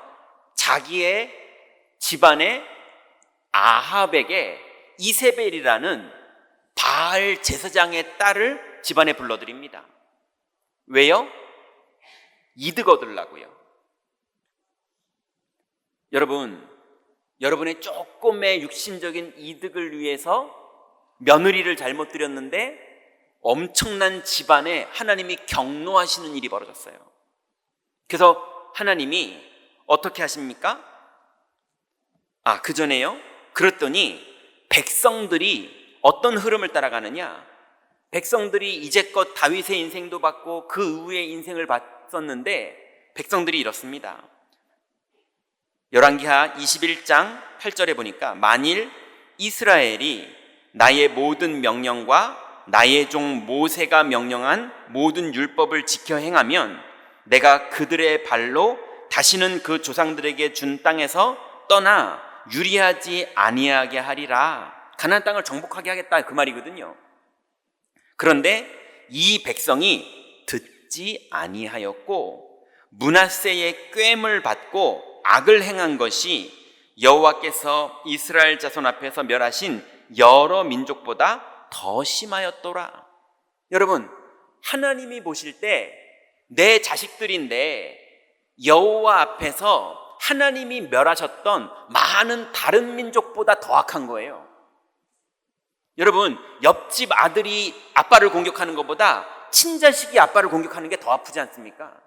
자기의 집안의 아합에게 이세벨이라는 바알 제사장의 딸을 집안에 불러들입니다. 왜요? 이득 얻으려고요. 여러분의 조금의 육신적인 이득을 위해서 며느리를 잘못 들였는데 엄청난 집안에 하나님이 경노하시는 일이 벌어졌어요. 그래서 하나님이 어떻게 하십니까? 그 전에요, 그랬더니 백성들이 어떤 흐름을 따라가느냐, 백성들이 이제껏 다윗의 인생도 봤고 그 이후의 인생을 봤었는데 백성들이 이렇습니다. 열왕기하 21장 8절에 보니까 만일 이스라엘이 나의 모든 명령과 나의 종 모세가 명령한 모든 율법을 지켜 행하면 내가 그들의 발로 다시는 그 조상들에게 준 땅에서 떠나 유리하지 아니하게 하리라. 가나안 땅을 정복하게 하겠다, 그 말이거든요. 그런데 이 백성이 듣지 아니하였고 므낫세의 꾀임을 받고 악을 행한 것이 여호와께서 이스라엘 자손 앞에서 멸하신 여러 민족보다 더 심하였더라. 여러분, 하나님이 보실 때 내 자식들인데 여호와 앞에서 하나님이 멸하셨던 많은 다른 민족보다 더 악한 거예요. 여러분, 옆집 아들이 아빠를 공격하는 것보다 친자식이 아빠를 공격하는 게 더 아프지 않습니까?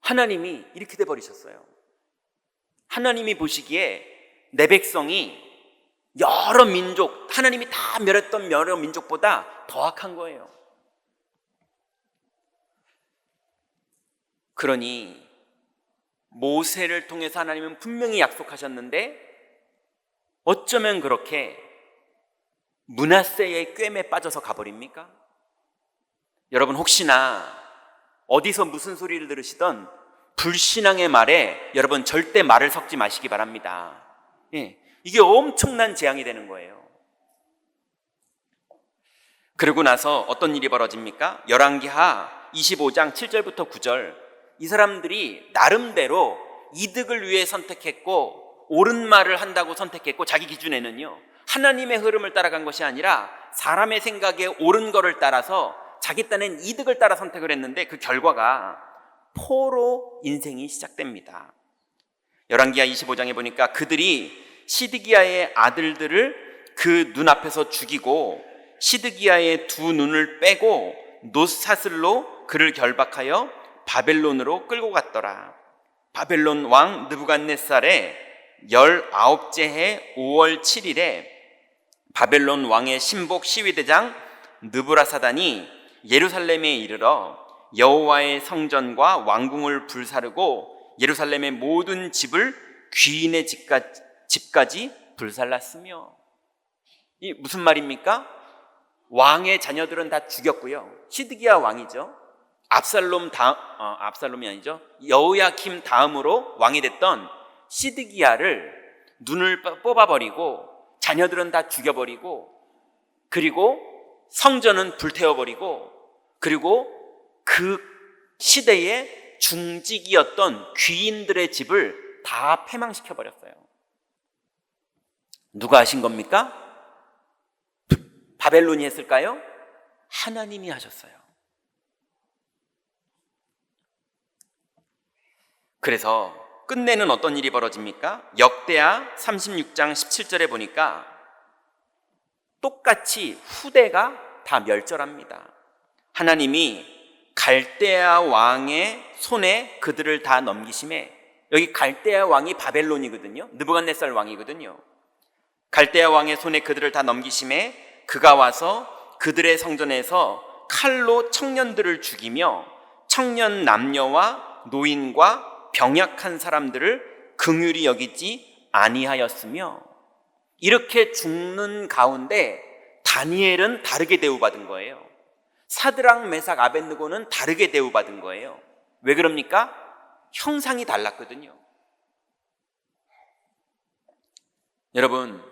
하나님이 이렇게 돼버리셨어요. 하나님이 보시기에 내 백성이 여러 민족, 하나님이 다 멸했던 여러 민족보다 더 악한 거예요. 그러니 모세를 통해서 하나님은 분명히 약속하셨는데 어쩌면 그렇게 므낫세의 꾀임에 빠져서 가버립니까? 여러분, 혹시나 어디서 무슨 소리를 들으시던 불신앙의 말에 여러분 절대 말을 섞지 마시기 바랍니다. 이게 엄청난 재앙이 되는 거예요. 그러고 나서 어떤 일이 벌어집니까? 열왕기하 25장 7절부터 9절, 이 사람들이 나름대로 이득을 위해 선택했고 옳은 말을 한다고 선택했고, 자기 기준에는요 하나님의 흐름을 따라간 것이 아니라 사람의 생각에 옳은 거를 따라서 자기 딴엔 이득을 따라 선택을 했는데 그 결과가 포로 인생이 시작됩니다. 열왕기하 25장에 보니까 그들이 시드기야의 아들들을 그 눈앞에서 죽이고 시드기야의 두 눈을 빼고 놋사슬로 그를 결박하여 바벨론으로 끌고 갔더라. 바벨론 왕 느부갓네살의 19째 해 5월 7일에 바벨론 왕의 신복 시위대장 느부라사단이 예루살렘에 이르러 여호와의 성전과 왕궁을 불사르고 예루살렘의 모든 집을 귀인의 집까지 불살랐으며. 이 무슨 말입니까? 왕의 자녀들은 다 죽였고요. 시드기야 왕이죠. 압살롬이 아니죠. 여호야킴 다음으로 왕이 됐던 시드기야를 눈을 뽑아버리고 자녀들은 다 죽여버리고, 그리고 성전은 불태워버리고, 그리고 그 시대의 중직이었던 귀인들의 집을 다 패망시켜버렸어요. 누가 하신 겁니까? 바벨론이 했을까요? 하나님이 하셨어요. 그래서 끝내는 어떤 일이 벌어집니까? 역대하 36장 17절에 보니까 똑같이 후대가 다 멸절합니다. 하나님이 갈대아 왕의 손에 그들을 다 넘기심에, 여기 갈대아 왕이 바벨론이거든요. 느부갓네살 왕이거든요. 갈대아 왕의 손에 그들을 다 넘기심에 그가 와서 그들의 성전에서 칼로 청년들을 죽이며 청년 남녀와 노인과 병약한 사람들을 긍휼히 여기지 아니하였으며, 이렇게 죽는 가운데 다니엘은 다르게 대우받은 거예요. 사드락 메삭 아벳느고는 다르게 대우받은 거예요. 왜 그럽니까? 형상이 달랐거든요. 여러분,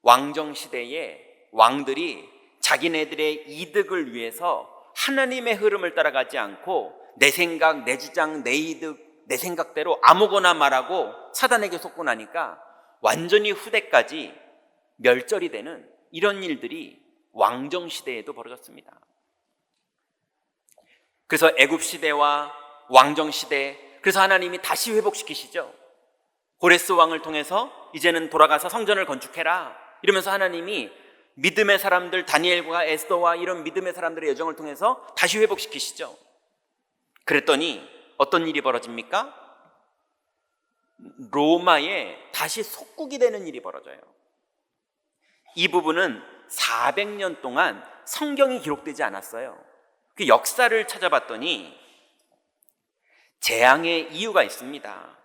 왕정시대에 왕들이 자기네들의 이득을 위해서 하나님의 흐름을 따라가지 않고 내 생각, 내 주장, 내 이득, 내 생각대로 아무거나 말하고 사단에게 속고 나니까 완전히 후대까지 멸절이 되는 이런 일들이 왕정시대에도 벌어졌습니다. 그래서 애굽시대와 왕정시대, 그래서 하나님이 다시 회복시키시죠. 고레스 왕을 통해서 이제는 돌아가서 성전을 건축해라 이러면서 하나님이 믿음의 사람들, 다니엘과 에스더와 이런 믿음의 사람들의 여정을 통해서 다시 회복시키시죠. 그랬더니 어떤 일이 벌어집니까? 로마에 다시 속국이 되는 일이 벌어져요. 이 부분은 400년 동안 성경이 기록되지 않았어요. 그 역사를 찾아봤더니 재앙의 이유가 있습니다.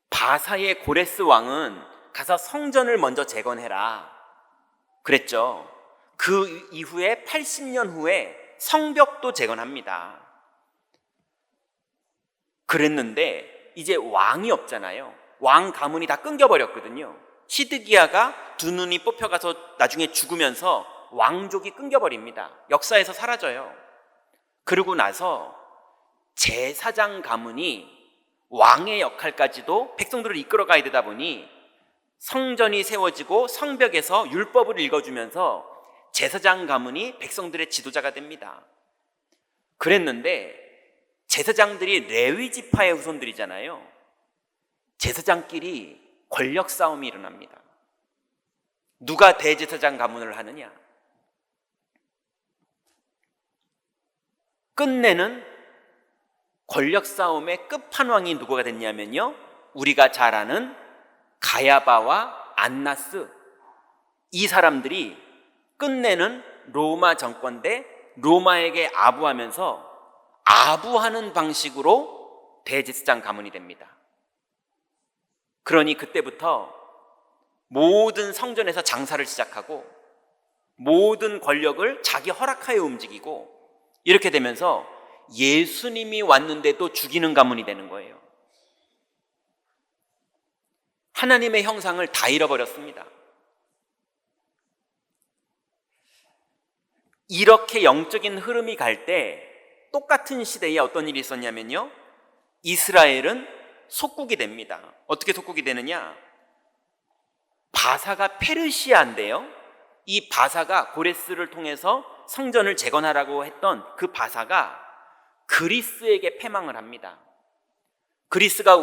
바사의 고레스 왕은 가서 성전을 먼저 재건해라 그랬죠. 그 이후에 80년 후에 성벽도 재건합니다. 그랬는데 이제 왕이 없잖아요. 왕 가문이 다 끊겨버렸거든요. 시드기야가 두 눈이 뽑혀가서 나중에 죽으면서 왕족이 끊겨버립니다. 역사에서 사라져요. 그러고 나서 제사장 가문이 왕의 역할까지도 백성들을 이끌어가야 되다 보니 성전이 세워지고 성벽에서 율법을 읽어주면서 제사장 가문이 백성들의 지도자가 됩니다. 그랬는데 제사장들이 레위 지파의 후손들이잖아요. 제사장끼리 권력 싸움이 일어납니다. 누가 대제사장 가문을 하느냐? 끝내는 권력 싸움의 끝판왕이 누구가 됐냐면요, 우리가 잘 아는 가야바와 안나스, 이 사람들이 끝내는 로마 정권 대 로마에게 아부하면서 아부하는 방식으로 대제사장 가문이 됩니다. 그러니 그때부터 모든 성전에서 장사를 시작하고 모든 권력을 자기 허락하에 움직이고, 이렇게 되면서 예수님이 왔는데도 죽이는 가문이 되는 거예요. 하나님의 형상을 다 잃어버렸습니다. 이렇게 영적인 흐름이 갈 때 똑같은 시대에 어떤 일이 있었냐면요, 이스라엘은 속국이 됩니다. 어떻게 속국이 되느냐? 바사가 페르시아인데요, 이 바사가 고레스를 통해서 성전을 재건하라고 했던 그 바사가 그리스에게 패망을 합니다. 그리스가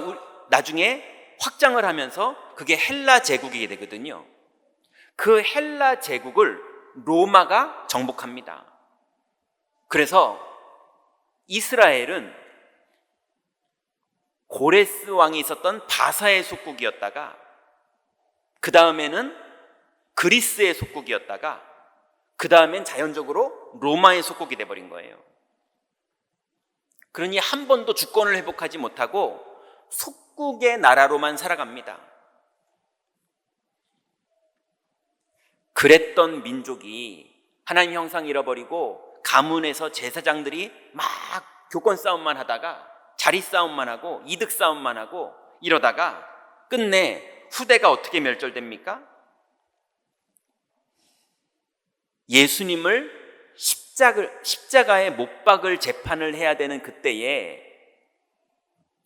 나중에 확장을 하면서 그게 헬라 제국이 되거든요. 그 헬라 제국을 로마가 정복합니다. 그래서 이스라엘은 고레스 왕이 있었던 바사의 속국이었다가 그 다음에는 그리스의 속국이었다가 그 다음엔 자연적으로 로마의 속국이 돼버린 거예요. 그러니 한 번도 주권을 회복하지 못하고 속국의 나라로만 살아갑니다. 그랬던 민족이 하나님 형상 잃어버리고 가문에서 제사장들이 막 교권 싸움만 하다가 자리 싸움만 하고 이득 싸움만 하고 이러다가 끝내 후대가 어떻게 멸절됩니까? 예수님을 십자가에 못 박을 재판을 해야 되는 그때에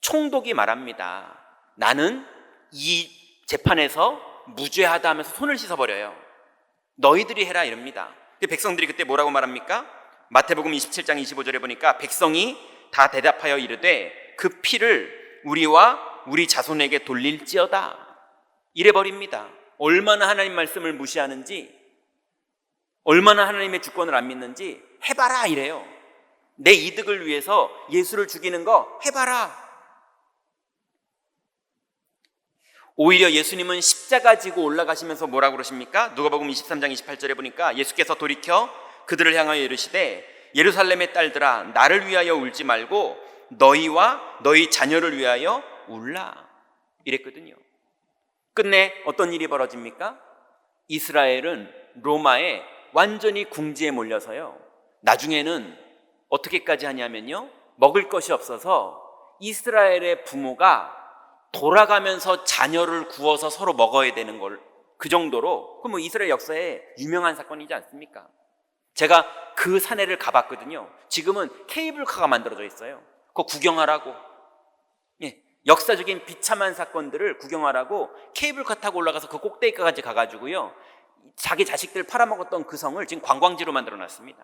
총독이 말합니다. 나는 이 재판에서 무죄하다 하면서 손을 씻어버려요. 너희들이 해라 이럽니다. 백성들이 그때 뭐라고 말합니까? 마태복음 27장 25절에 보니까 백성이 다 대답하여 이르되 그 피를 우리와 우리 자손에게 돌릴지어다 이래버립니다. 얼마나 하나님 말씀을 무시하는지, 얼마나 하나님의 주권을 안 믿는지 해봐라 이래요. 내 이득을 위해서 예수를 죽이는 거 해봐라. 오히려 예수님은 십자가 지고 올라가시면서 뭐라고 그러십니까? 누가복음 23장 28절에 보니까 예수께서 돌이켜 그들을 향하여 이르시되 예루살렘의 딸들아 나를 위하여 울지 말고 너희와 너희 자녀를 위하여 울라 이랬거든요. 끝내 어떤 일이 벌어집니까? 이스라엘은 로마에 완전히 궁지에 몰려서요, 나중에는 어떻게까지 하냐면요, 먹을 것이 없어서 이스라엘의 부모가 돌아가면서 자녀를 구워서 서로 먹어야 되는 걸, 그 정도로, 그 이스라엘 역사에 유명한 사건이지 않습니까? 제가 그 사내를 가봤거든요. 지금은 케이블카가 만들어져 있어요. 그거 구경하라고, 역사적인 비참한 사건들을 구경하라고 케이블카 타고 올라가서 그 꼭대기까지 가가지고요, 자기 자식들 팔아먹었던 그 성을 지금 관광지로 만들어 놨습니다.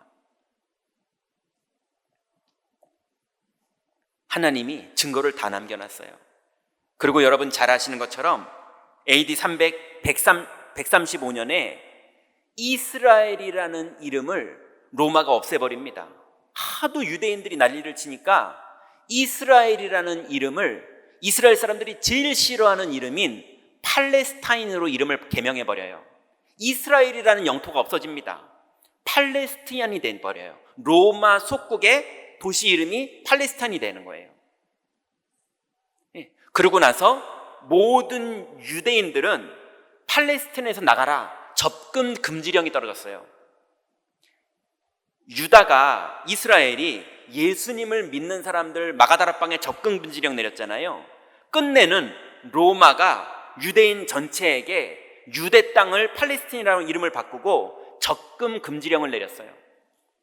하나님이 증거를 다 남겨놨어요. 그리고 여러분 잘 아시는 것처럼 AD 135년에 이스라엘이라는 이름을 로마가 없애버립니다. 하도 유대인들이 난리를 치니까 이스라엘이라는 이름을 이스라엘 사람들이 제일 싫어하는 이름인 팔레스타인으로 이름을 개명해버려요. 이스라엘이라는 영토가 없어집니다. 팔레스티안이 돼버려요. 로마 속국의 도시 이름이 팔레스타인이 되는 거예요. 그러고 나서 모든 유대인들은 팔레스타인에서 나가라, 접근 금지령이 떨어졌어요. 유다가, 이스라엘이 예수님을 믿는 사람들 마가다락방에 접근 금지령 내렸잖아요. 끝내는 로마가 유대인 전체에게 유대 땅을 팔레스틴이라는 이름을 바꾸고 접근 금지령을 내렸어요.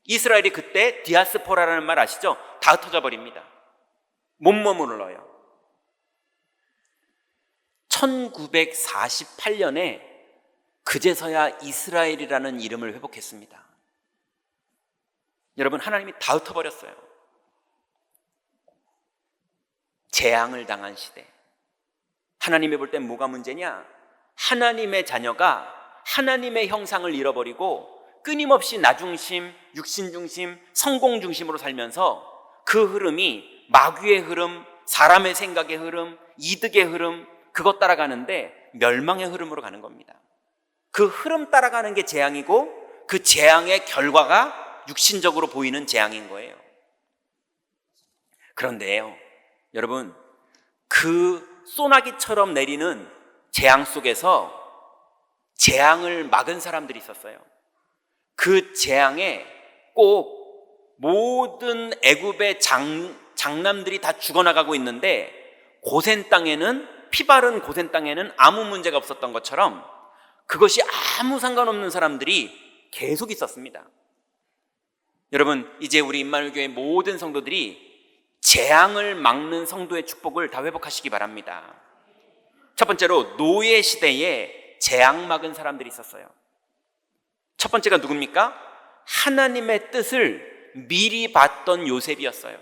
이스라엘이 그때 디아스포라라는 말 아시죠? 다 흩어져 버립니다. 못 머물러요. 1948년에 그제서야 이스라엘이라는 이름을 회복했습니다. 여러분, 하나님이 다 흩어버렸어요. 재앙을 당한 시대. 하나님이 볼 땐 뭐가 문제냐? 하나님의 자녀가 하나님의 형상을 잃어버리고 끊임없이 나중심, 육신중심, 성공중심으로 살면서 그 흐름이 마귀의 흐름, 사람의 생각의 흐름, 이득의 흐름, 그것 따라가는데 멸망의 흐름으로 가는 겁니다. 그 흐름 따라가는 게 재앙이고 그 재앙의 결과가 육신적으로 보이는 재앙인 거예요. 그런데요, 여러분, 그 소나기처럼 내리는 재앙 속에서 재앙을 막은 사람들이 있었어요. 그 재앙에 꼭 모든 애굽의 장남들이 다 죽어나가고 있는데 고센 땅에는, 피 바른 고센 땅에는 아무 문제가 없었던 것처럼 그것이 아무 상관없는 사람들이 계속 있었습니다. 여러분, 이제 우리 임마누엘교회 모든 성도들이 재앙을 막는 성도의 축복을 다 회복하시기 바랍니다. 첫 번째로, 노예 시대에 재앙 막은 사람들이 있었어요. 첫 번째가 누굽니까? 하나님의 뜻을 미리 봤던 요셉이었어요.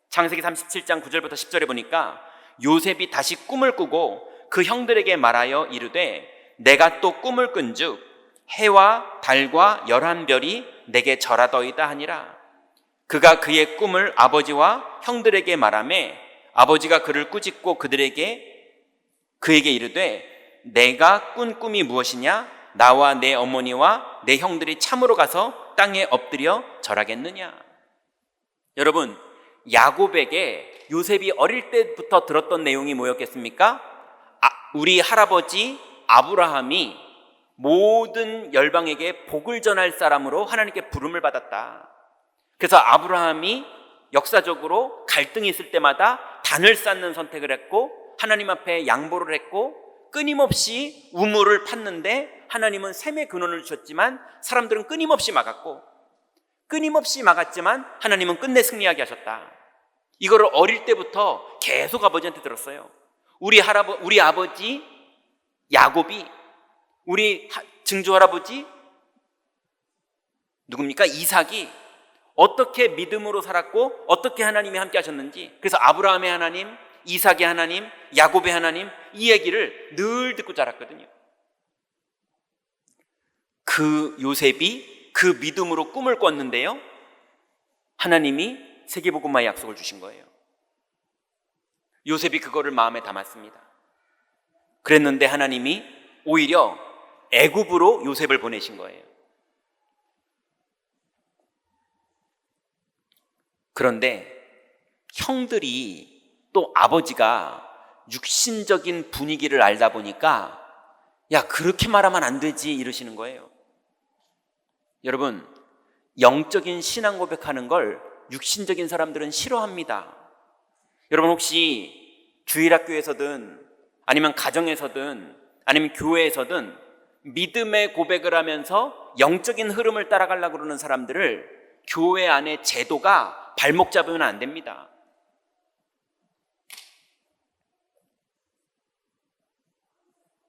창세기 37장 9절부터 10절에 보니까 요셉이 다시 꿈을 꾸고 그 형들에게 말하여 이르되 내가 또 꿈을 꾼즉 해와 달과 11별이 내게 절하더이다 하니라. 그가 그의 꿈을 아버지와 형들에게 말하매 아버지가 그를 꾸짖고 그에게 이르되 내가 꾼 꿈이 무엇이냐? 나와 내 어머니와 내 형들이 참으로 가서 땅에 엎드려 절하겠느냐. 여러분, 야곱에게 요셉이 어릴 때부터 들었던 내용이 뭐였겠습니까? 우리 할아버지 아브라함이 모든 열방에게 복을 전할 사람으로 하나님께 부름을 받았다. 그래서 아브라함이 역사적으로 갈등이 있을 때마다 단을 쌓는 선택을 했고 하나님 앞에 양보를 했고 끊임없이 우물을 팠는데 하나님은 샘의 근원을 주셨지만 사람들은 끊임없이 막았고 끊임없이 막았지만 하나님은 끝내 승리하게 하셨다. 이거를 어릴 때부터 계속 아버지한테 들었어요. 우리 아버지 야곱이, 우리 증조 할아버지 누굽니까? 이삭이 어떻게 믿음으로 살았고 어떻게 하나님이 함께 하셨는지, 그래서 아브라함의 하나님, 이삭의 하나님, 야곱의 하나님, 이 얘기를 늘 듣고 자랐거든요. 그 요셉이 그 믿음으로 꿈을 꿨는데요, 하나님이 세계복음화의 약속을 주신 거예요. 요셉이 그거를 마음에 담았습니다. 그랬는데 하나님이 오히려 애굽으로 요셉을 보내신 거예요. 그런데 형들이 또 아버지가 육신적인 분위기를 알다 보니까 야, 그렇게 말하면 안 되지 이러시는 거예요. 여러분, 영적인 신앙 고백하는 걸 육신적인 사람들은 싫어합니다. 여러분, 혹시 주일학교에서든 아니면 가정에서든 아니면 교회에서든 믿음의 고백을 하면서 영적인 흐름을 따라가려고 그러는 사람들을 교회 안에 제도가 발목 잡으면 안 됩니다.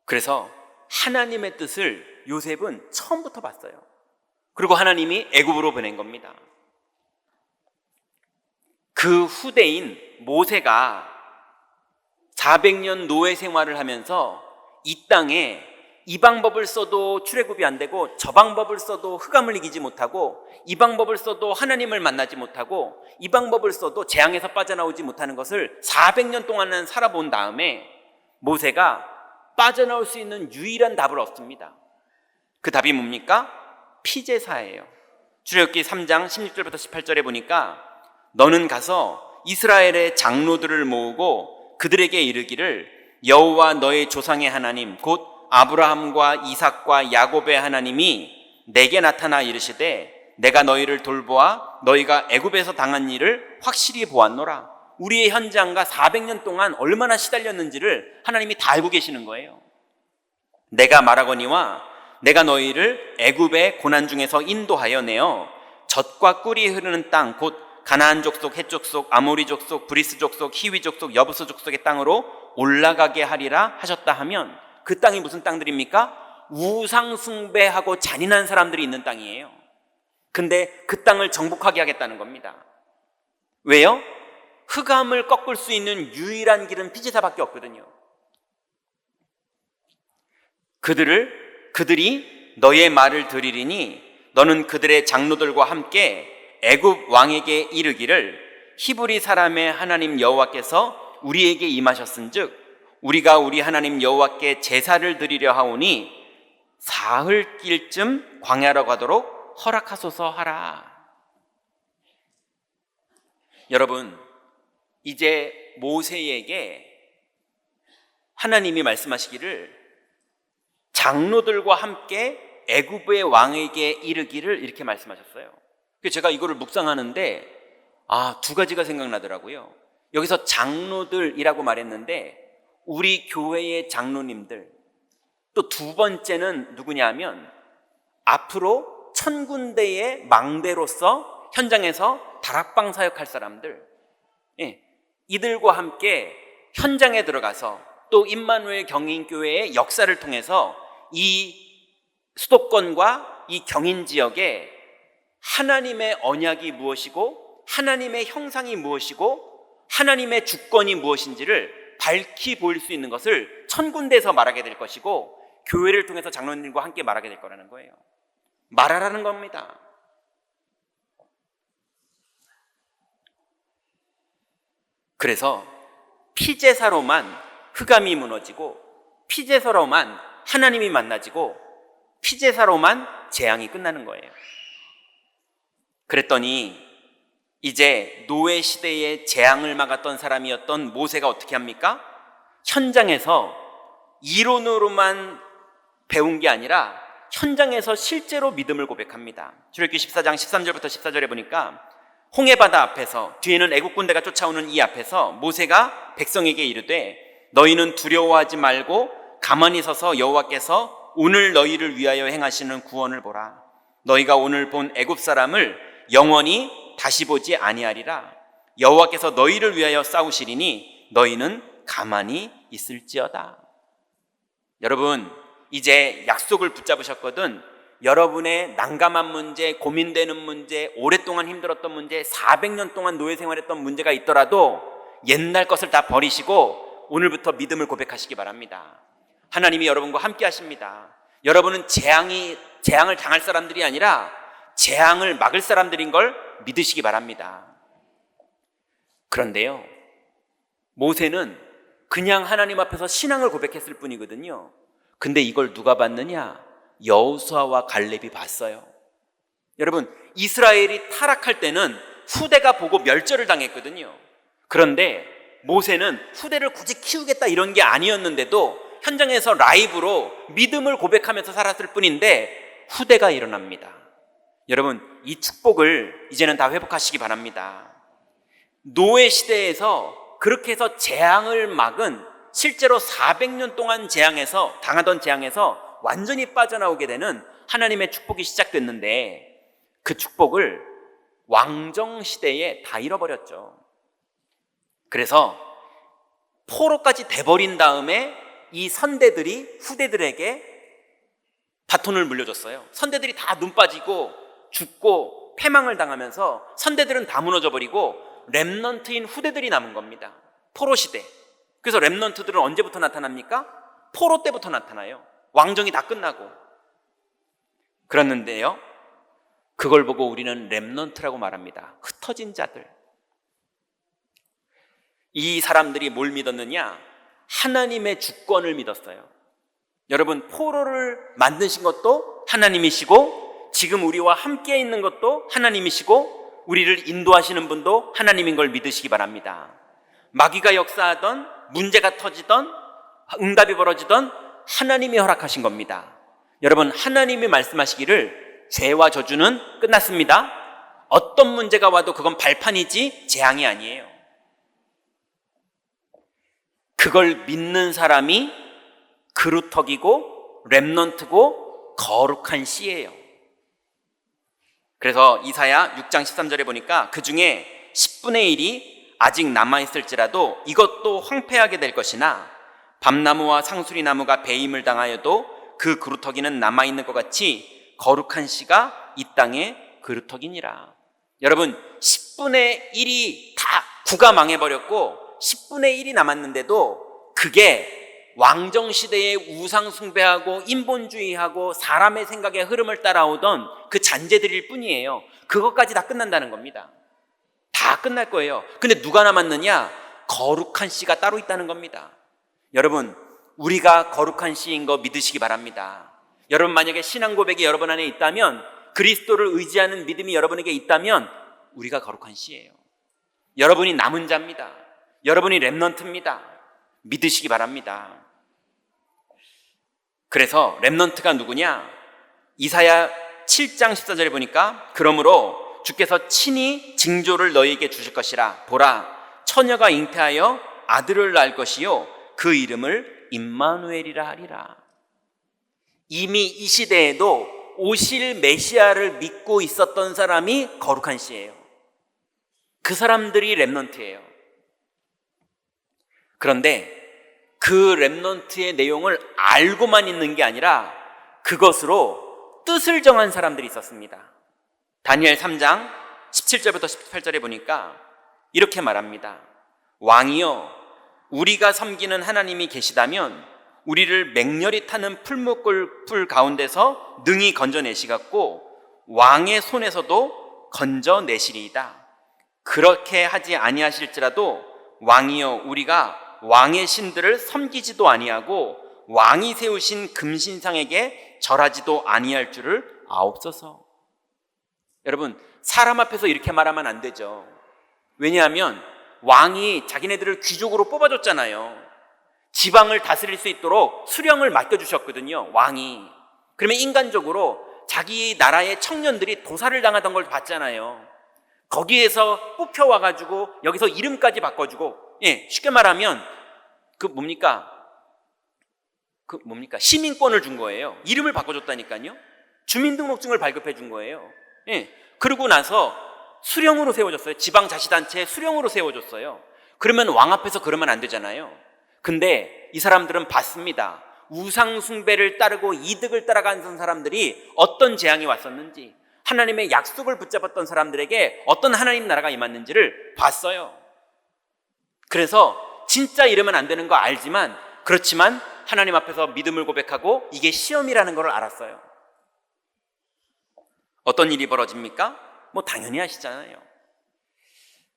그래서 하나님의 뜻을 요셉은 처음부터 봤어요. 그리고 하나님이 애굽으로 보낸 겁니다. 그 후대인 모세가 400년 노예 생활을 하면서 이 땅에 이 방법을 써도 출애굽이 안 되고 저 방법을 써도 흑암을 이기지 못하고 이 방법을 써도 하나님을 만나지 못하고 이 방법을 써도 재앙에서 빠져나오지 못하는 것을 400년 동안은 살아본 다음에 모세가 빠져나올 수 있는 유일한 답을 얻습니다. 그 답이 뭡니까? 피제사예요. 출애굽기 3장 16절부터 18절에 보니까 너는 가서 이스라엘의 장로들을 모으고 그들에게 이르기를 여호와 너의 조상의 하나님 곧 아브라함과 이삭과 야곱의 하나님이 내게 나타나 이르시되 내가 너희를 돌보아 너희가 애굽에서 당한 일을 확실히 보았노라. 우리의 현장과 400년 동안 얼마나 시달렸는지를 하나님이 다 알고 계시는 거예요. 내가 말하거니와 내가 너희를 애굽의 고난 중에서 인도하여 내어 젖과 꿀이 흐르는 땅 곧 가나안 족속, 헷 족속, 아모리 족속, 브리스 족속, 히위 족속, 여부스 족속의 땅으로 올라가게 하리라 하셨다 하면 그 땅이 무슨 땅들입니까? 우상 숭배하고 잔인한 사람들이 있는 땅이에요. 근데 그 땅을 정복하게 하겠다는 겁니다. 왜요? 흑암을 꺾을 수 있는 유일한 길은 피제사밖에 없거든요. 그들이 너의 말을 들으리니 너는 그들의 장로들과 함께 애굽 왕에게 이르기를 히브리 사람의 하나님 여호와께서 우리에게 임하셨은즉 우리가 우리 하나님 여호와께 제사를 드리려 하오니 사흘길쯤 광야로 가도록 허락하소서 하라. 여러분, 이제 모세에게 하나님이 말씀하시기를 장로들과 함께 애굽의 왕에게 이르기를 이렇게 말씀하셨어요. 그래서 제가 이거를 묵상하는데 두 가지가 생각나더라고요. 여기서 장로들이라고 말했는데 우리 교회의 장로님들, 또 두 번째는 누구냐면 앞으로 1000군데의 망대로서 현장에서 다락방 사역할 사람들, 이들과 함께 현장에 들어가서 또 임마누엘 경인교회의 역사를 통해서 이 수도권과 이 경인 지역에 하나님의 언약이 무엇이고 하나님의 형상이 무엇이고 하나님의 주권이 무엇인지를 밝히 보일 수 있는 것을 1000군데에서 말하게 될 것이고 교회를 통해서 장로님과 함께 말하게 될 거라는 거예요. 말하라는 겁니다. 그래서 피제사로만 흑암이 무너지고 피제사로만 하나님이 만나지고 피제사로만 재앙이 끝나는 거예요. 그랬더니 이제 노예 시대에 재앙을 막았던 사람이었던 모세가 어떻게 합니까? 현장에서 이론으로만 배운 게 아니라 현장에서 실제로 믿음을 고백합니다. 출애굽기 14장 13절부터 14절에 보니까 홍해바다 앞에서, 뒤에는 애국 군대가 쫓아오는 이 앞에서 모세가 백성에게 이르되 너희는 두려워하지 말고 가만히 서서 여호와께서 오늘 너희를 위하여 행하시는 구원을 보라. 너희가 오늘 본 애굽 사람을 영원히 다시 보지 아니하리라. 여호와께서 너희를 위하여 싸우시리니 너희는 가만히 있을지어다. 여러분, 이제 약속을 붙잡으셨거든. 여러분의 난감한 문제, 고민되는 문제, 오랫동안 힘들었던 문제, 400년 동안 노예 생활했던 문제가 있더라도 옛날 것을 다 버리시고 오늘부터 믿음을 고백하시기 바랍니다. 하나님이 여러분과 함께 하십니다. 여러분은 재앙을 당할 사람들이 아니라 재앙을 막을 사람들인 걸 믿으시기 바랍니다. 그런데요, 모세는 그냥 하나님 앞에서 신앙을 고백했을 뿐이거든요. 근데 이걸 누가 봤느냐? 여호수아와 갈렙이 봤어요. 여러분, 이스라엘이 타락할 때는 후대가 보고 멸절을 당했거든요. 그런데 모세는 후대를 굳이 키우겠다 이런 게 아니었는데도 현장에서 라이브로 믿음을 고백하면서 살았을 뿐인데 후대가 일어납니다. 여러분, 이 축복을 이제는 다 회복하시기 바랍니다. 노예 시대에서 그렇게 해서 재앙을 막은, 실제로 400년 동안 당하던 재앙에서 완전히 빠져나오게 되는 하나님의 축복이 시작됐는데 그 축복을 왕정 시대에 다 잃어버렸죠. 그래서 포로까지 돼버린 다음에 이 선대들이 후대들에게 바톤을 물려줬어요. 선대들이 다 눈 빠지고 죽고 패망을 당하면서 선대들은 다 무너져버리고 렘넌트인 후대들이 남은 겁니다. 포로 시대. 그래서 렘넌트들은 언제부터 나타납니까? 포로 때부터 나타나요. 왕정이 다 끝나고. 그랬는데요, 그걸 보고 우리는 렘넌트라고 말합니다. 흩어진 자들. 이 사람들이 뭘 믿었느냐? 하나님의 주권을 믿었어요. 여러분, 포로를 만드신 것도 하나님이시고 지금 우리와 함께 있는 것도 하나님이시고 우리를 인도하시는 분도 하나님인 걸 믿으시기 바랍니다. 마귀가 역사하던, 문제가 터지던, 응답이 벌어지던 하나님이 허락하신 겁니다. 여러분, 하나님이 말씀하시기를 죄와 저주는 끝났습니다. 어떤 문제가 와도 그건 발판이지 재앙이 아니에요. 그걸 믿는 사람이 그루터기고 렘넌트고 거룩한 씨예요. 그래서 이사야 6장 13절에 보니까 그 중에 10분의 1이 아직 남아있을지라도 이것도 황폐하게 될 것이나 밤나무와 상수리나무가 배임을 당하여도 그 그루터기는 남아있는 것 같이 거룩한 씨가 이 땅의 그루터기니라. 여러분, 10분의 1이 다 구가 망해버렸고 10분의 1이 남았는데도 그게 왕정시대에 우상숭배하고 인본주의하고 사람의 생각의 흐름을 따라오던 그 잔재들일 뿐이에요. 그것까지 다 끝난다는 겁니다. 다 끝날 거예요. 근데 누가 남았느냐? 거룩한 씨가 따로 있다는 겁니다. 여러분, 우리가 거룩한 씨인 거 믿으시기 바랍니다. 여러분, 만약에 신앙 고백이 여러분 안에 있다면, 그리스도를 의지하는 믿음이 여러분에게 있다면 우리가 거룩한 씨예요. 여러분이 남은 자입니다. 여러분이 렘넌트입니다. 믿으시기 바랍니다. 그래서 렘넌트가 누구냐? 이사야 7장 14절에 보니까 그러므로 주께서 친히 징조를 너희에게 주실 것이라. 보라, 처녀가 잉태하여 아들을 낳을 것이요 그 이름을 임마누엘이라 하리라. 이미 이 시대에도 오실 메시아를 믿고 있었던 사람이 거룩한 씨예요. 그 사람들이 렘넌트예요. 그런데 그 렘넌트의 내용을 알고만 있는 게 아니라 그것으로 뜻을 정한 사람들이 있었습니다. 다니엘 3장 17절부터 18절에 보니까 이렇게 말합니다. 왕이여, 우리가 섬기는 하나님이 계시다면 우리를 맹렬히 타는 풀무불 가운데서 능히 건져내시겠고 왕의 손에서도 건져내시리이다. 그렇게 하지 아니하실지라도 왕이여, 우리가 왕의 신들을 섬기지도 아니하고 왕이 세우신 금신상에게 절하지도 아니할 줄을 아옵소서. 여러분, 사람 앞에서 이렇게 말하면 안 되죠. 왜냐하면 왕이 자기네들을 귀족으로 뽑아줬잖아요. 지방을 다스릴 수 있도록 수령을 맡겨주셨거든요, 왕이. 그러면 인간적으로 자기 나라의 청년들이 도살을 당하던 걸 봤잖아요. 거기에서 뽑혀와가지고 여기서 이름까지 바꿔주고, 쉽게 말하면 시민권을 준 거예요. 이름을 바꿔줬다니까요. 주민등록증을 발급해 준 거예요. 그러고 나서 수령으로 세워줬어요. 지방자치단체에 수령으로 세워줬어요. 그러면 왕 앞에서 그러면 안 되잖아요. 근데 이 사람들은 봤습니다. 우상숭배를 따르고 이득을 따라가는 사람들이 어떤 재앙이 왔었는지, 하나님의 약속을 붙잡았던 사람들에게 어떤 하나님 나라가 임했는지를 봤어요. 그래서 진짜 이러면 안 되는 거 알지만, 그렇지만 하나님 앞에서 믿음을 고백하고 이게 시험이라는 걸 알았어요. 어떤 일이 벌어집니까? 당연히 아시잖아요.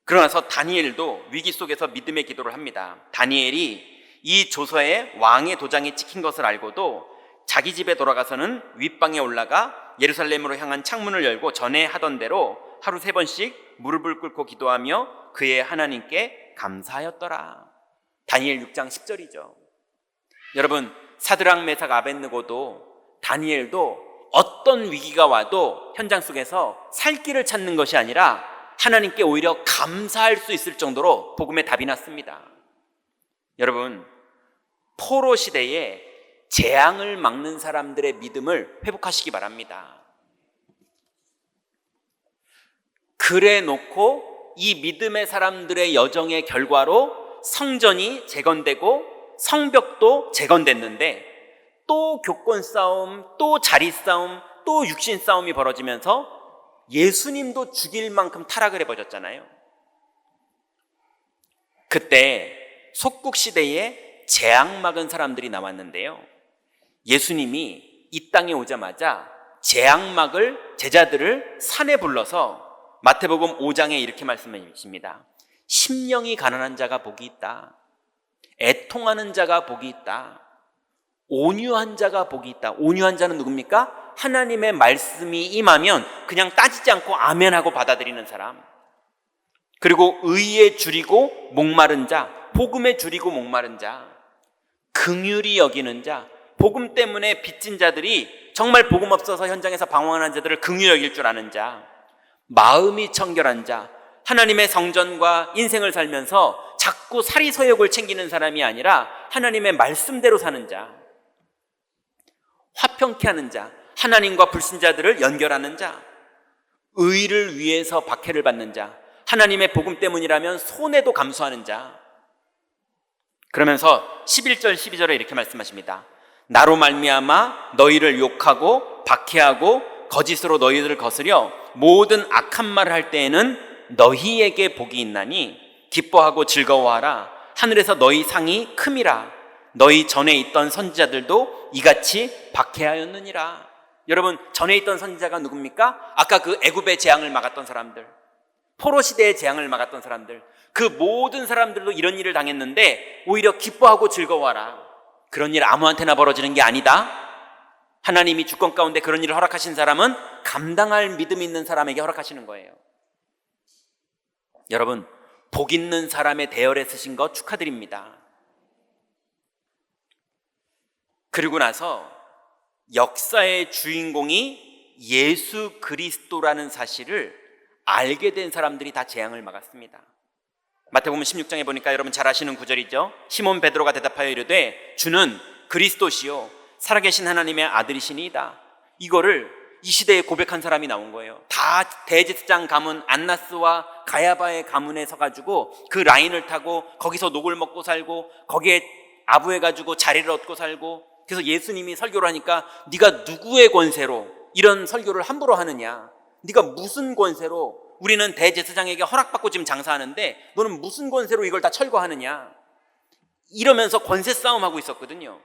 그러나서 다니엘도 위기 속에서 믿음의 기도를 합니다. 다니엘이 이 조서에 왕의 도장이 찍힌 것을 알고도 자기 집에 돌아가서는 윗방에 올라가 예루살렘으로 향한 창문을 열고 전에 하던 대로 하루 3번씩 무릎을 꿇고 기도하며 그의 하나님께 감사하였더라. 다니엘 6장 10절이죠. 여러분, 사드락, 메삭, 아벳느고도, 다니엘도 어떤 위기가 와도 현장 속에서 살 길을 찾는 것이 아니라 하나님께 오히려 감사할 수 있을 정도로 복음의 답이 났습니다. 여러분, 포로 시대에 재앙을 막는 사람들의 믿음을 회복하시기 바랍니다. 그래 놓고 이 믿음의 사람들의 여정의 결과로 성전이 재건되고 성벽도 재건됐는데, 또 교권 싸움, 또 자리 싸움, 또 육신 싸움이 벌어지면서 예수님도 죽일 만큼 타락을 해버렸잖아요. 그때 속국 시대에 재앙 막은 사람들이 나왔는데요, 예수님이 이 땅에 오자마자 재앙 막을 제자들을 산에 불러서 마태복음 5장에 이렇게 말씀하십니다. 심령이 가난한 자가 복이 있다. 애통하는 자가 복이 있다. 온유한 자가 복이 있다. 온유한 자는 누굽니까? 하나님의 말씀이 임하면 그냥 따지지 않고 아멘하고 받아들이는 사람. 그리고 의에 줄이고 목마른 자, 복음에 줄이고 목마른 자, 긍휼히 여기는 자, 복음 때문에 빚진 자들이 정말 복음 없어서 현장에서 방황하는 자들을 긍휼히 여길 줄 아는 자, 마음이 청결한 자, 하나님의 성전과 인생을 살면서 자꾸 사리서욕을 챙기는 사람이 아니라 하나님의 말씀대로 사는 자, 화평케 하는 자, 하나님과 불신자들을 연결하는 자, 의를 위해서 박해를 받는 자, 하나님의 복음 때문이라면 손해도 감수하는 자. 그러면서 11절 12절에 이렇게 말씀하십니다. 나로 말미암아 너희를 욕하고 박해하고 거짓으로 너희들을 거스려 모든 악한 말을 할 때에는 너희에게 복이 있나니 기뻐하고 즐거워하라. 하늘에서 너희 상이 큼이라. 너희 전에 있던 선지자들도 이같이 박해하였느니라. 여러분, 전에 있던 선지자가 누굽니까? 아까 그 애굽의 재앙을 막았던 사람들, 포로 시대의 재앙을 막았던 사람들, 그 모든 사람들도 이런 일을 당했는데 오히려 기뻐하고 즐거워하라. 그런 일 아무한테나 벌어지는 게 아니다. 하나님이 주권 가운데 그런 일을 허락하신 사람은 감당할 믿음 있는 사람에게 허락하시는 거예요. 여러분, 복 있는 사람의 대열에 쓰신 거 축하드립니다. 그리고 나서 역사의 주인공이 예수 그리스도라는 사실을 알게 된 사람들이 다 재앙을 막았습니다. 마태복음 16장에 보니까 여러분 잘 아시는 구절이죠. 시몬 베드로가 대답하여 이르되 주는 그리스도시요 살아계신 하나님의 아들이시니이다. 이거를 이 시대에 고백한 사람이 나온 거예요. 다 대제사장 가문 안나스와 가야바의 가문에 서가지고 그 라인을 타고 거기서 녹을 먹고 살고 거기에 아부해가지고 자리를 얻고 살고, 그래서 예수님이 설교를 하니까 네가 누구의 권세로 이런 설교를 함부로 하느냐, 네가 무슨 권세로, 우리는 대제사장에게 허락받고 지금 장사하는데 너는 무슨 권세로 이걸 다 철거하느냐, 이러면서 권세 싸움하고 있었거든요.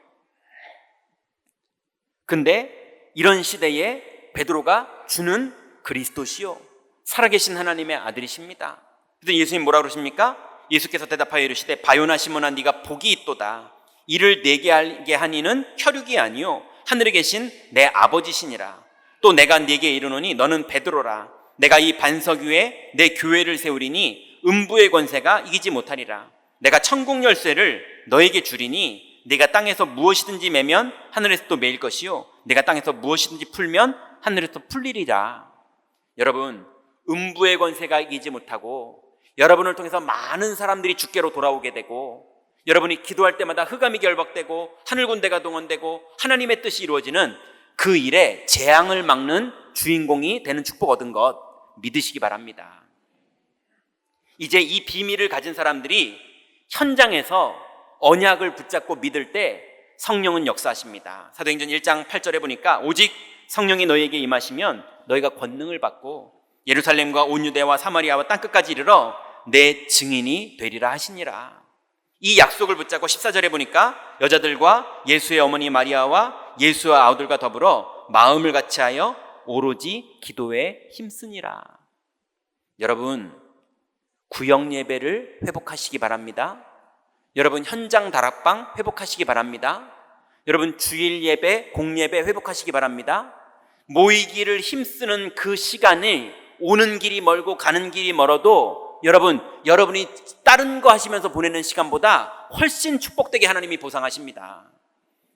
근데 이런 시대에 베드로가 주는 그리스도시요 살아계신 하나님의 아들이십니다. 그래서 예수님 뭐라 그러십니까? 예수께서 대답하여 이르시되 바요나 시몬아 네가 복이 있도다. 이를 내게 알게 하니는 혈육이 아니요 하늘에 계신 내 아버지시니라. 또 내가 네게 이르노니 너는 베드로라. 내가 이 반석 위에 내 교회를 세우리니 음부의 권세가 이기지 못하리라. 내가 천국 열쇠를 너에게 주리니 네가 땅에서 무엇이든지 매면 하늘에서 또 매일 것이요 내가 땅에서 무엇이든지 풀면 하늘에서 풀리리라. 여러분, 음부의 권세가 이기지 못하고 여러분을 통해서 많은 사람들이 주께로 돌아오게 되고 여러분이 기도할 때마다 흑암이 결박되고 하늘 군대가 동원되고 하나님의 뜻이 이루어지는 그 일에 재앙을 막는 주인공이 되는 축복 얻은 것 믿으시기 바랍니다. 이제 이 비밀을 가진 사람들이 현장에서 언약을 붙잡고 믿을 때 성령은 역사하십니다. 사도행전 1장 8절에 보니까 오직 성령이 너희에게 임하시면 너희가 권능을 받고 예루살렘과 온 유대와 사마리아와 땅끝까지 이르러 내 증인이 되리라 하시니라. 이 약속을 붙잡고 14절에 보니까 여자들과 예수의 어머니 마리아와 예수와 아우들과 더불어 마음을 같이하여 오로지 기도에 힘쓰니라. 여러분, 구역 예배를 회복하시기 바랍니다. 여러분, 현장 다락방 회복하시기 바랍니다. 여러분, 주일 예배, 공예배 회복하시기 바랍니다. 모이기를 힘쓰는 그 시간을 오는 길이 멀고 가는 길이 멀어도 여러분이 다른 거 하시면서 보내는 시간보다 훨씬 축복되게 하나님이 보상하십니다.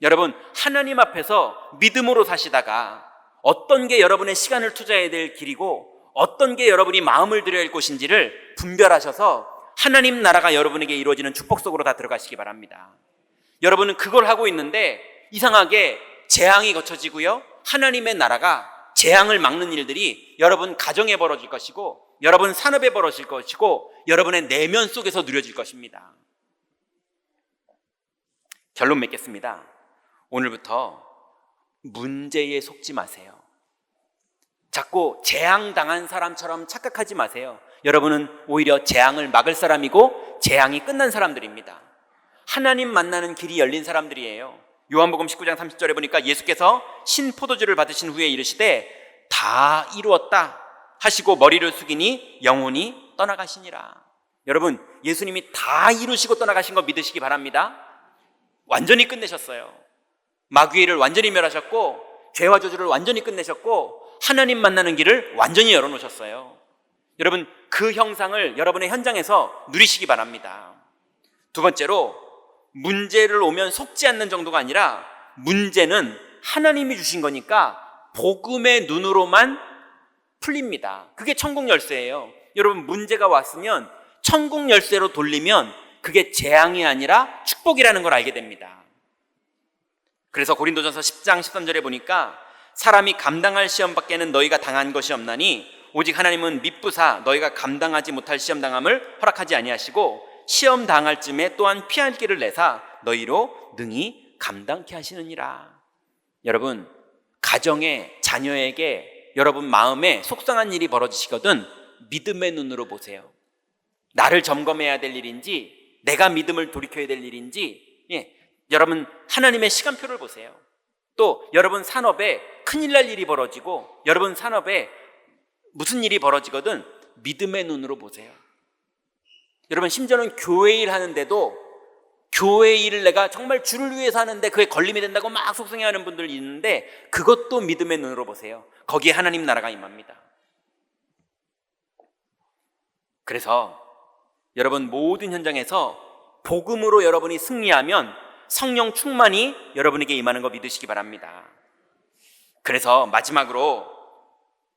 여러분, 하나님 앞에서 믿음으로 사시다가 어떤 게 여러분의 시간을 투자해야 될 길이고 어떤 게 여러분이 마음을 들여야 할 곳인지를 분별하셔서 하나님 나라가 여러분에게 이루어지는 축복 속으로 다 들어가시기 바랍니다. 여러분은 그걸 하고 있는데 이상하게 재앙이 거쳐지고요, 하나님의 나라가 재앙을 막는 일들이 여러분 가정에 벌어질 것이고 여러분 산업에 벌어질 것이고 여러분의 내면 속에서 누려질 것입니다. 결론 맺겠습니다. 오늘부터 문제에 속지 마세요. 자꾸 재앙당한 사람처럼 착각하지 마세요. 여러분은 오히려 재앙을 막을 사람이고 재앙이 끝난 사람들입니다. 하나님 만나는 길이 열린 사람들이에요. 요한복음 19장 30절에 보니까 예수께서 신포도주를 받으신 후에 이르시되 다 이루었다 하시고 머리를 숙이니 영혼이 떠나가시니라. 여러분, 예수님이 다 이루시고 떠나가신 거 믿으시기 바랍니다. 완전히 끝내셨어요. 마귀를 완전히 멸하셨고 죄와 저주를 완전히 끝내셨고 하나님 만나는 길을 완전히 열어놓으셨어요. 여러분, 그 형상을 여러분의 현장에서 누리시기 바랍니다. 두 번째로, 문제를 오면 속지 않는 정도가 아니라 문제는 하나님이 주신 거니까 복음의 눈으로만 풀립니다. 그게 천국 열쇠예요. 여러분, 문제가 왔으면 천국 열쇠로 돌리면 그게 재앙이 아니라 축복이라는 걸 알게 됩니다. 그래서 고린도전서 10장 13절에 보니까 사람이 감당할 시험 밖에는 너희가 당한 것이 없나니 오직 하나님은 미쁘사 너희가 감당하지 못할 시험 당함을 허락하지 아니하시고 시험 당할 쯤에 또한 피할 길을 내사 너희로 능히 감당케 하시느니라. 여러분, 가정에 자녀에게 여러분 마음에 속상한 일이 벌어지시거든 믿음의 눈으로 보세요. 나를 점검해야 될 일인지 내가 믿음을 돌이켜야 될 일인지, 여러분 하나님의 시간표를 보세요. 또 여러분 산업에 큰일 날 일이 벌어지고 여러분 산업에 무슨 일이 벌어지거든 믿음의 눈으로 보세요. 여러분, 심지어는 교회 일 하는데도 교회 일을 내가 정말 주를 위해서 하는데 그게 걸림이 된다고 막 속상해하는 분들 있는데 그것도 믿음의 눈으로 보세요. 거기에 하나님 나라가 임합니다. 그래서 여러분 모든 현장에서 복음으로 여러분이 승리하면 성령 충만이 여러분에게 임하는 거 믿으시기 바랍니다. 그래서 마지막으로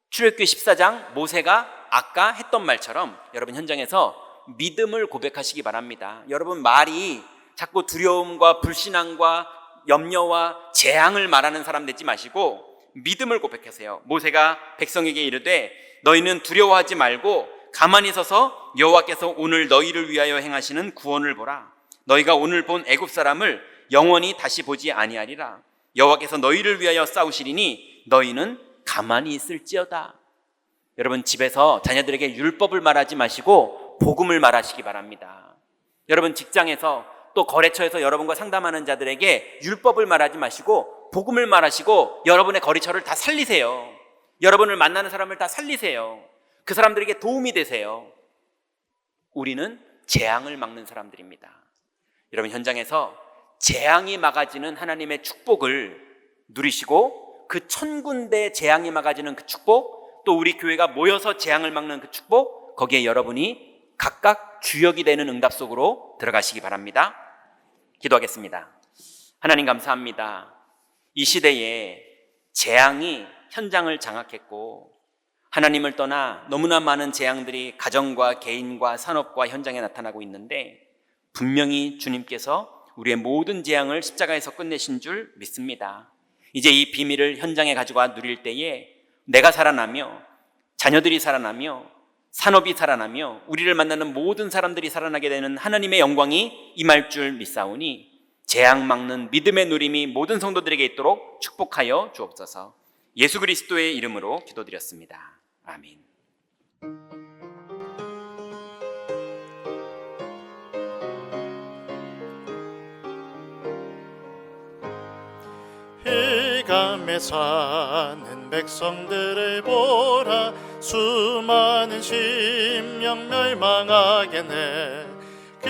출애굽기 14장 모세가 아까 했던 말처럼 여러분 현장에서 믿음을 고백하시기 바랍니다. 여러분 말이 자꾸 두려움과 불신앙과 염려와 재앙을 말하는 사람 되지 마시고 믿음을 고백하세요. 모세가 백성에게 이르되 너희는 두려워하지 말고 가만히 서서 여호와께서 오늘 너희를 위하여 행하시는 구원을 보라. 너희가 오늘 본 애굽 사람을 영원히 다시 보지 아니하리라. 여호와께서 너희를 위하여 싸우시리니 너희는 가만히 있을지어다. 여러분 집에서 자녀들에게 율법을 말하지 마시고 복음을 말하시기 바랍니다. 여러분 직장에서 또 거래처에서 여러분과 상담하는 자들에게 율법을 말하지 마시고 복음을 말하시고 여러분의 거래처를 다 살리세요. 여러분을 만나는 사람을 다 살리세요. 그 사람들에게 도움이 되세요. 우리는 재앙을 막는 사람들입니다. 여러분 현장에서 재앙이 막아지는 하나님의 축복을 누리시고 그 1000군데 재앙이 막아지는 그 축복, 또 우리 교회가 모여서 재앙을 막는 그 축복, 거기에 여러분이 각각 주역이 되는 응답 속으로 들어가시기 바랍니다. 기도하겠습니다. 하나님 감사합니다. 이 시대에 재앙이 현장을 장악했고 하나님을 떠나 너무나 많은 재앙들이 가정과 개인과 산업과 현장에 나타나고 있는데 분명히 주님께서 우리의 모든 재앙을 십자가에서 끝내신 줄 믿습니다. 이제 이 비밀을 현장에 가져가 누릴 때에 내가 살아나며 자녀들이 살아나며 산업이 살아나며 우리를 만나는 모든 사람들이 살아나게 되는 하나님의 영광이 임할 줄 믿사오니 재앙 막는 믿음의 누림이 모든 성도들에게 있도록 축복하여 주옵소서. 예수 그리스도의 이름으로 기도드렸습니다. 아멘. 흑암에 사는 백성들을 보라. 수많은 심령 멸망하겠네. 그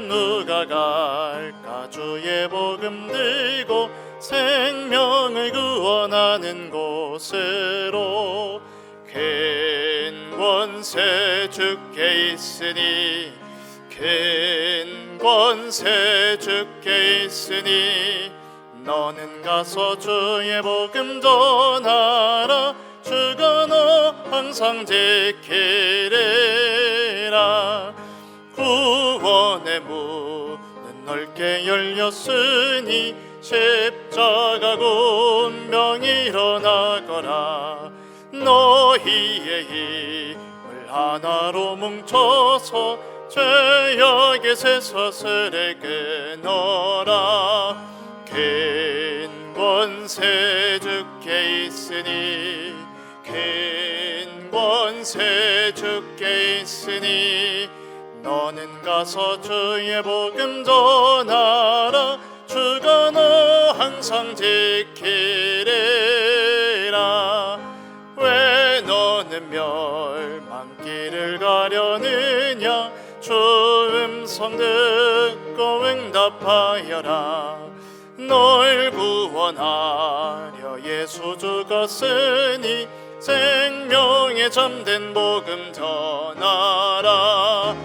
누가 갈까? 주의 복음 들고 생명을 구원하는 곳으로. 큰 권세 주께 있으니, 큰 권세 주께 있으니, 너는 가서 주의 복음 전하라. 주가 너 항상 지키리라. 구원의 문은 넓게 열렸으니 십자가 군병 일어나거라. 너희의 힘을 하나로 뭉쳐서 죄악의 쇠사슬을 끊어라. 큰 권세 주께 있으니, 큰 권세 주께 있으니, 너는 가서 주의 복음 전하라. 주가 너 항상 지키리라. 왜 너는 멸망길을 가려느냐? 주 음성 듣고 응답하여라. 널 구원하려 예수 죽었으니 생명에 잠든 복음 전하라.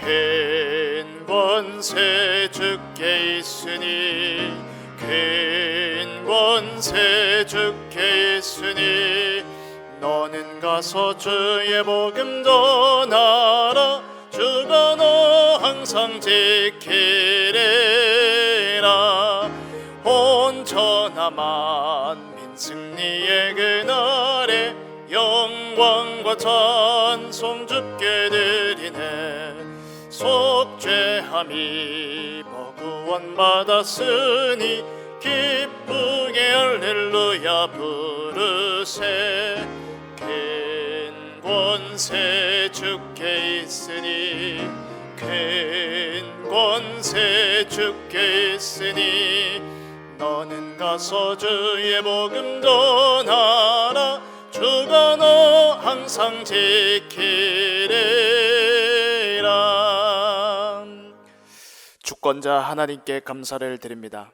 큰 권세 주께 있으니, 큰 권세 주께 있으니, 너는 가서 주의 복음 전하라. 주가 너 항상 지키리라. 온전하 만민 승리의 그날에 영광과 찬송 주께 드리네. 속죄함이 입어 구원받았으니 기쁘게 할렐루야 부르세. 큰 권세 주께 있으니, 큰 권세 주께 있으니, 너는 가서 주의 복음 전하라. 주가 너 항상 지키리라. 주권자 하나님께 감사를 드립니다.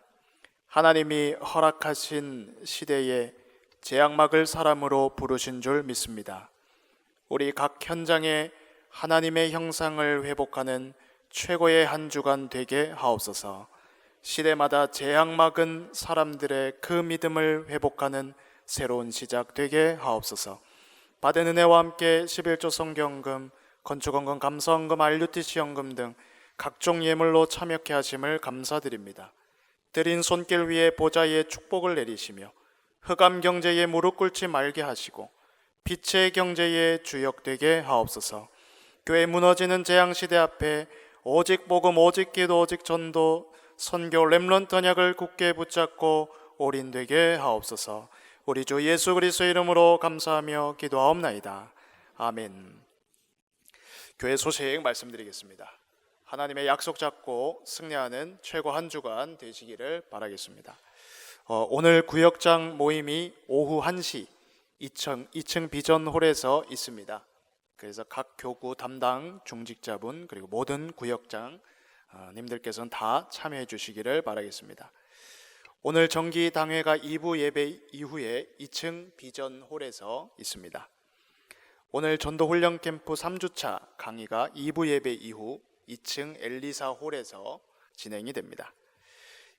하나님이 허락하신 시대에 재앙 막을 사람으로 부르신 줄 믿습니다. 우리 각 현장에 하나님의 형상을 회복하는 최고의 한 주간 되게 하옵소서. 시대마다 재앙 막은 사람들의 그 믿음을 회복하는 새로운 시작 되게 하옵소서. 받은 은혜와 함께 11조 성경금, 건축원금, 감사원금, RUTC 연금 등 각종 예물로 참여케 하심을 감사드립니다. 드린 손길 위에 보좌의 축복을 내리시며 흑암 경제에 무릎 꿇지 말게 하시고 빛의 경제에 주역되게 하옵소서. 교회 무너지는 재앙시대 앞에 오직 복음, 오직 기도, 오직 전도, 선교, 렘넌트 언약을 굳게 붙잡고 올인되게 하옵소서. 우리 주 예수 그리스도의 이름으로 감사하며 기도하옵나이다. 아멘. 교회 소식 말씀드리겠습니다. 하나님의 약속 잡고 승리하는 최고 한 주간 되시기를 바라겠습니다. 오늘 구역장 모임이 오후 1시 2층 비전홀에서 있습니다. 그래서 각 교구 담당 중직자분 그리고 모든 구역장 님들께서는 다 참여해 주시기를 바라겠습니다. 오늘 정기 당회가 2부 예배 이후에 2층 비전홀에서 있습니다. 오늘 전도훈련 캠프 3주차 강의가 2부 예배 이후 2층 엘리사 홀에서 진행이 됩니다.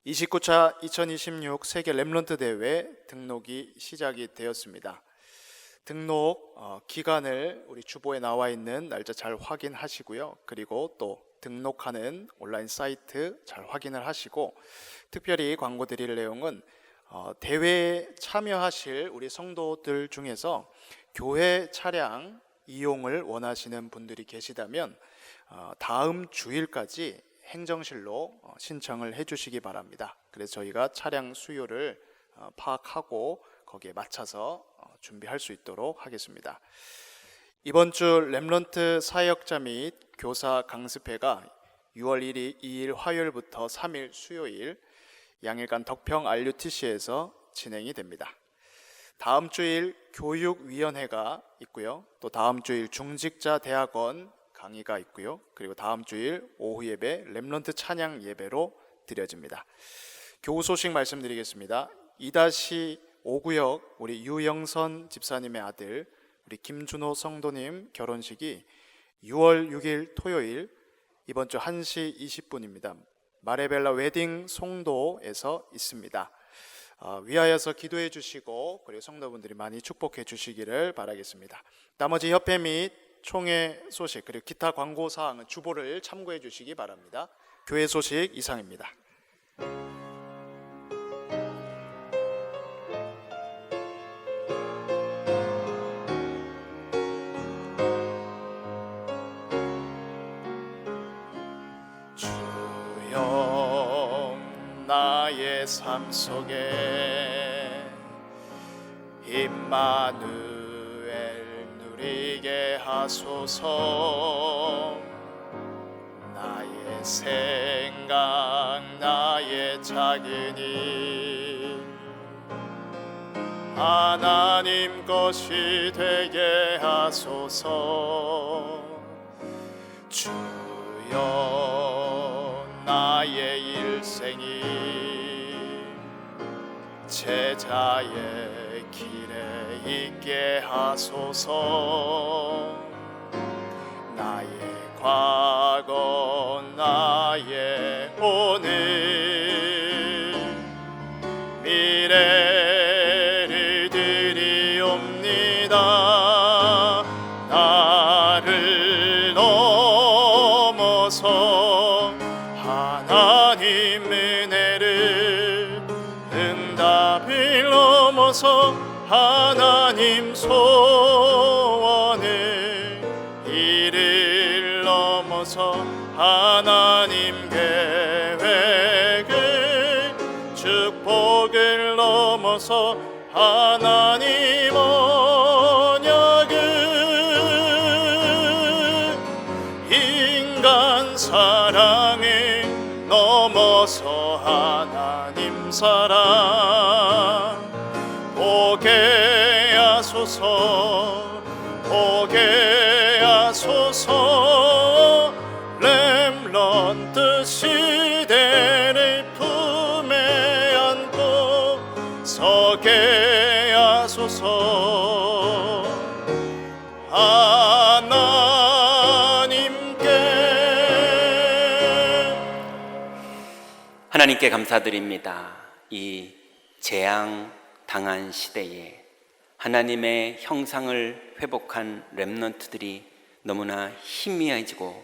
29차 2026 세계 렘넌트 대회 등록이 시작이 되었습니다. 등록 기간을 우리 주보에 나와 있는 날짜 잘 확인하시고요. 그리고 또 등록하는 온라인 사이트 잘 확인을 하시고, 특별히 광고 드릴 내용은 대회에 참여하실 우리 성도들 중에서 교회 차량 이용을 원하시는 분들이 계시다면 다음 주일까지 행정실로 신청을 해주시기 바랍니다. 그래서 저희가 차량 수요를 파악하고 거기에 맞춰서 준비할 수 있도록 하겠습니다. 이번 주 렘넌트 사역자 및 교사 강습회가 6월 2일 화요일부터 3일 수요일 양일간 덕평 RUTC에서 진행이 됩니다. 다음 주일 교육위원회가 있고요. 또 다음 주일 중직자 대학원 강의가 있고요. 그리고 다음 주일 오후 예배 렘넌트 찬양 예배로 드려집니다. 교우 소식 말씀드리겠습니다. 2-5구역 우리 유영선 집사님의 아들 우리 김준호 성도님 결혼식이 6월 6일 토요일 이번 주 1시 20분입니다. 마레벨라 웨딩 송도에서 있습니다. 위하여서 기도해 주시고 그리고 성도분들이 많이 축복해 주시기를 바라겠습니다. 나머지 협회 및 총회 소식 그리고 기타 광고 사항은 주보를 참고해 주시기 바랍니다. 교회 소식 이상입니다. 주여 나의 삶 속에 임마누엘 누리게 하소서. 나의 생각 나의 작은 일 하나님 것이 되게 하소서. 주여 나의 일생이 제자의 길에 있게 하소서. 나의 과거 나의 오늘 미래를 드리옵니다. 나를 넘어서 하나님 은혜를 응답을 넘어서 하나님 소원을 이를 넘어서 하나님 계획을 축복을 넘어서 하나님 언약을 인간 사랑을 넘어서 하나님 사랑 보게 하소서. 보게 하소서. 렘넌트 시대를 품에 안고 서게 하소서. 하나님께 감사드립니다. 이 재앙 당한 시대에 하나님의 형상을 회복한 렘넌트들이 너무나 희미해지고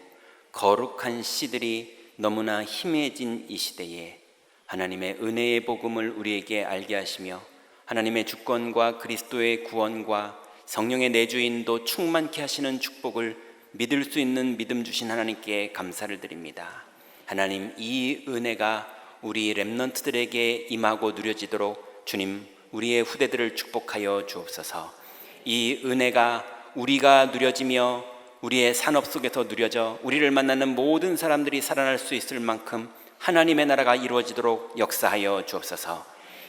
거룩한 씨들이 너무나 희미해진 이 시대에 하나님의 은혜의 복음을 우리에게 알게 하시며 하나님의 주권과 그리스도의 구원과 성령의 내주인도 충만케 하시는 축복을 믿을 수 있는 믿음 주신 하나님께 감사를 드립니다. 하나님, 이 은혜가 우리 렘넌트들에게 임하고 누려지도록 주님, 우리의 후대들을 축복하여 주옵소서. 이 은혜가 우리가 누려지며 우리의 산업 속에서 누려져 우리를 만나는 모든 사람들이 살아날 수 있을 만큼 하나님의 나라가 이루어지도록 역사하여 주옵소서.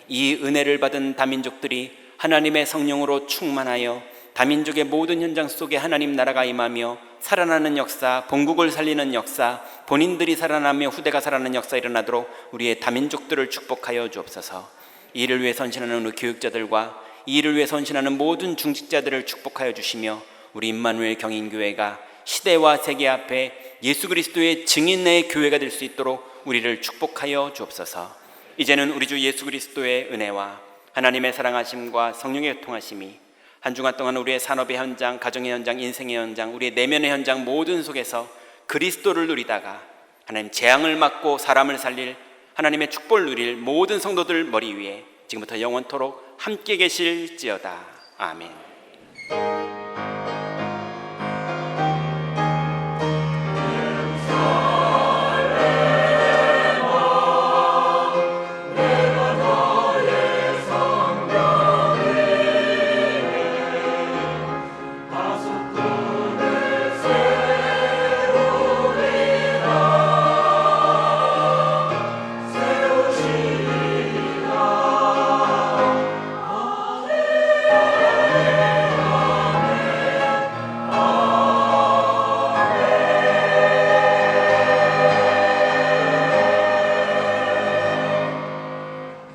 이 은혜를 받은 다민족들이 하나님의 성령으로 충만하여 다민족의 모든 현장 속에 하나님 나라가 임하며 살아나는 역사, 본국을 살리는 역사, 본인들이 살아나며 후대가 살아나는 역사 일어나도록 우리의 다민족들을 축복하여 주옵소서. 이 일을 위해 선신하는 우리 교육자들과 이 일을 위해 선신하는 모든 중직자들을 축복하여 주시며 우리 임마누엘 경인교회가 시대와 세계 앞에 예수 그리스도의 증인의 교회가 될 수 있도록 우리를 축복하여 주옵소서. 이제는 우리 주 예수 그리스도의 은혜와 하나님의 사랑하심과 성령의 통하심이 한 주간 동안 우리의 산업의 현장, 가정의 현장, 인생의 현장, 우리의 내면의 현장 모든 속에서 그리스도를 누리다가 하나님 재앙을 막고 사람을 살릴 하나님의 축복을 누릴 모든 성도들 머리 위에 지금부터 영원토록 함께 계실지어다. 아멘.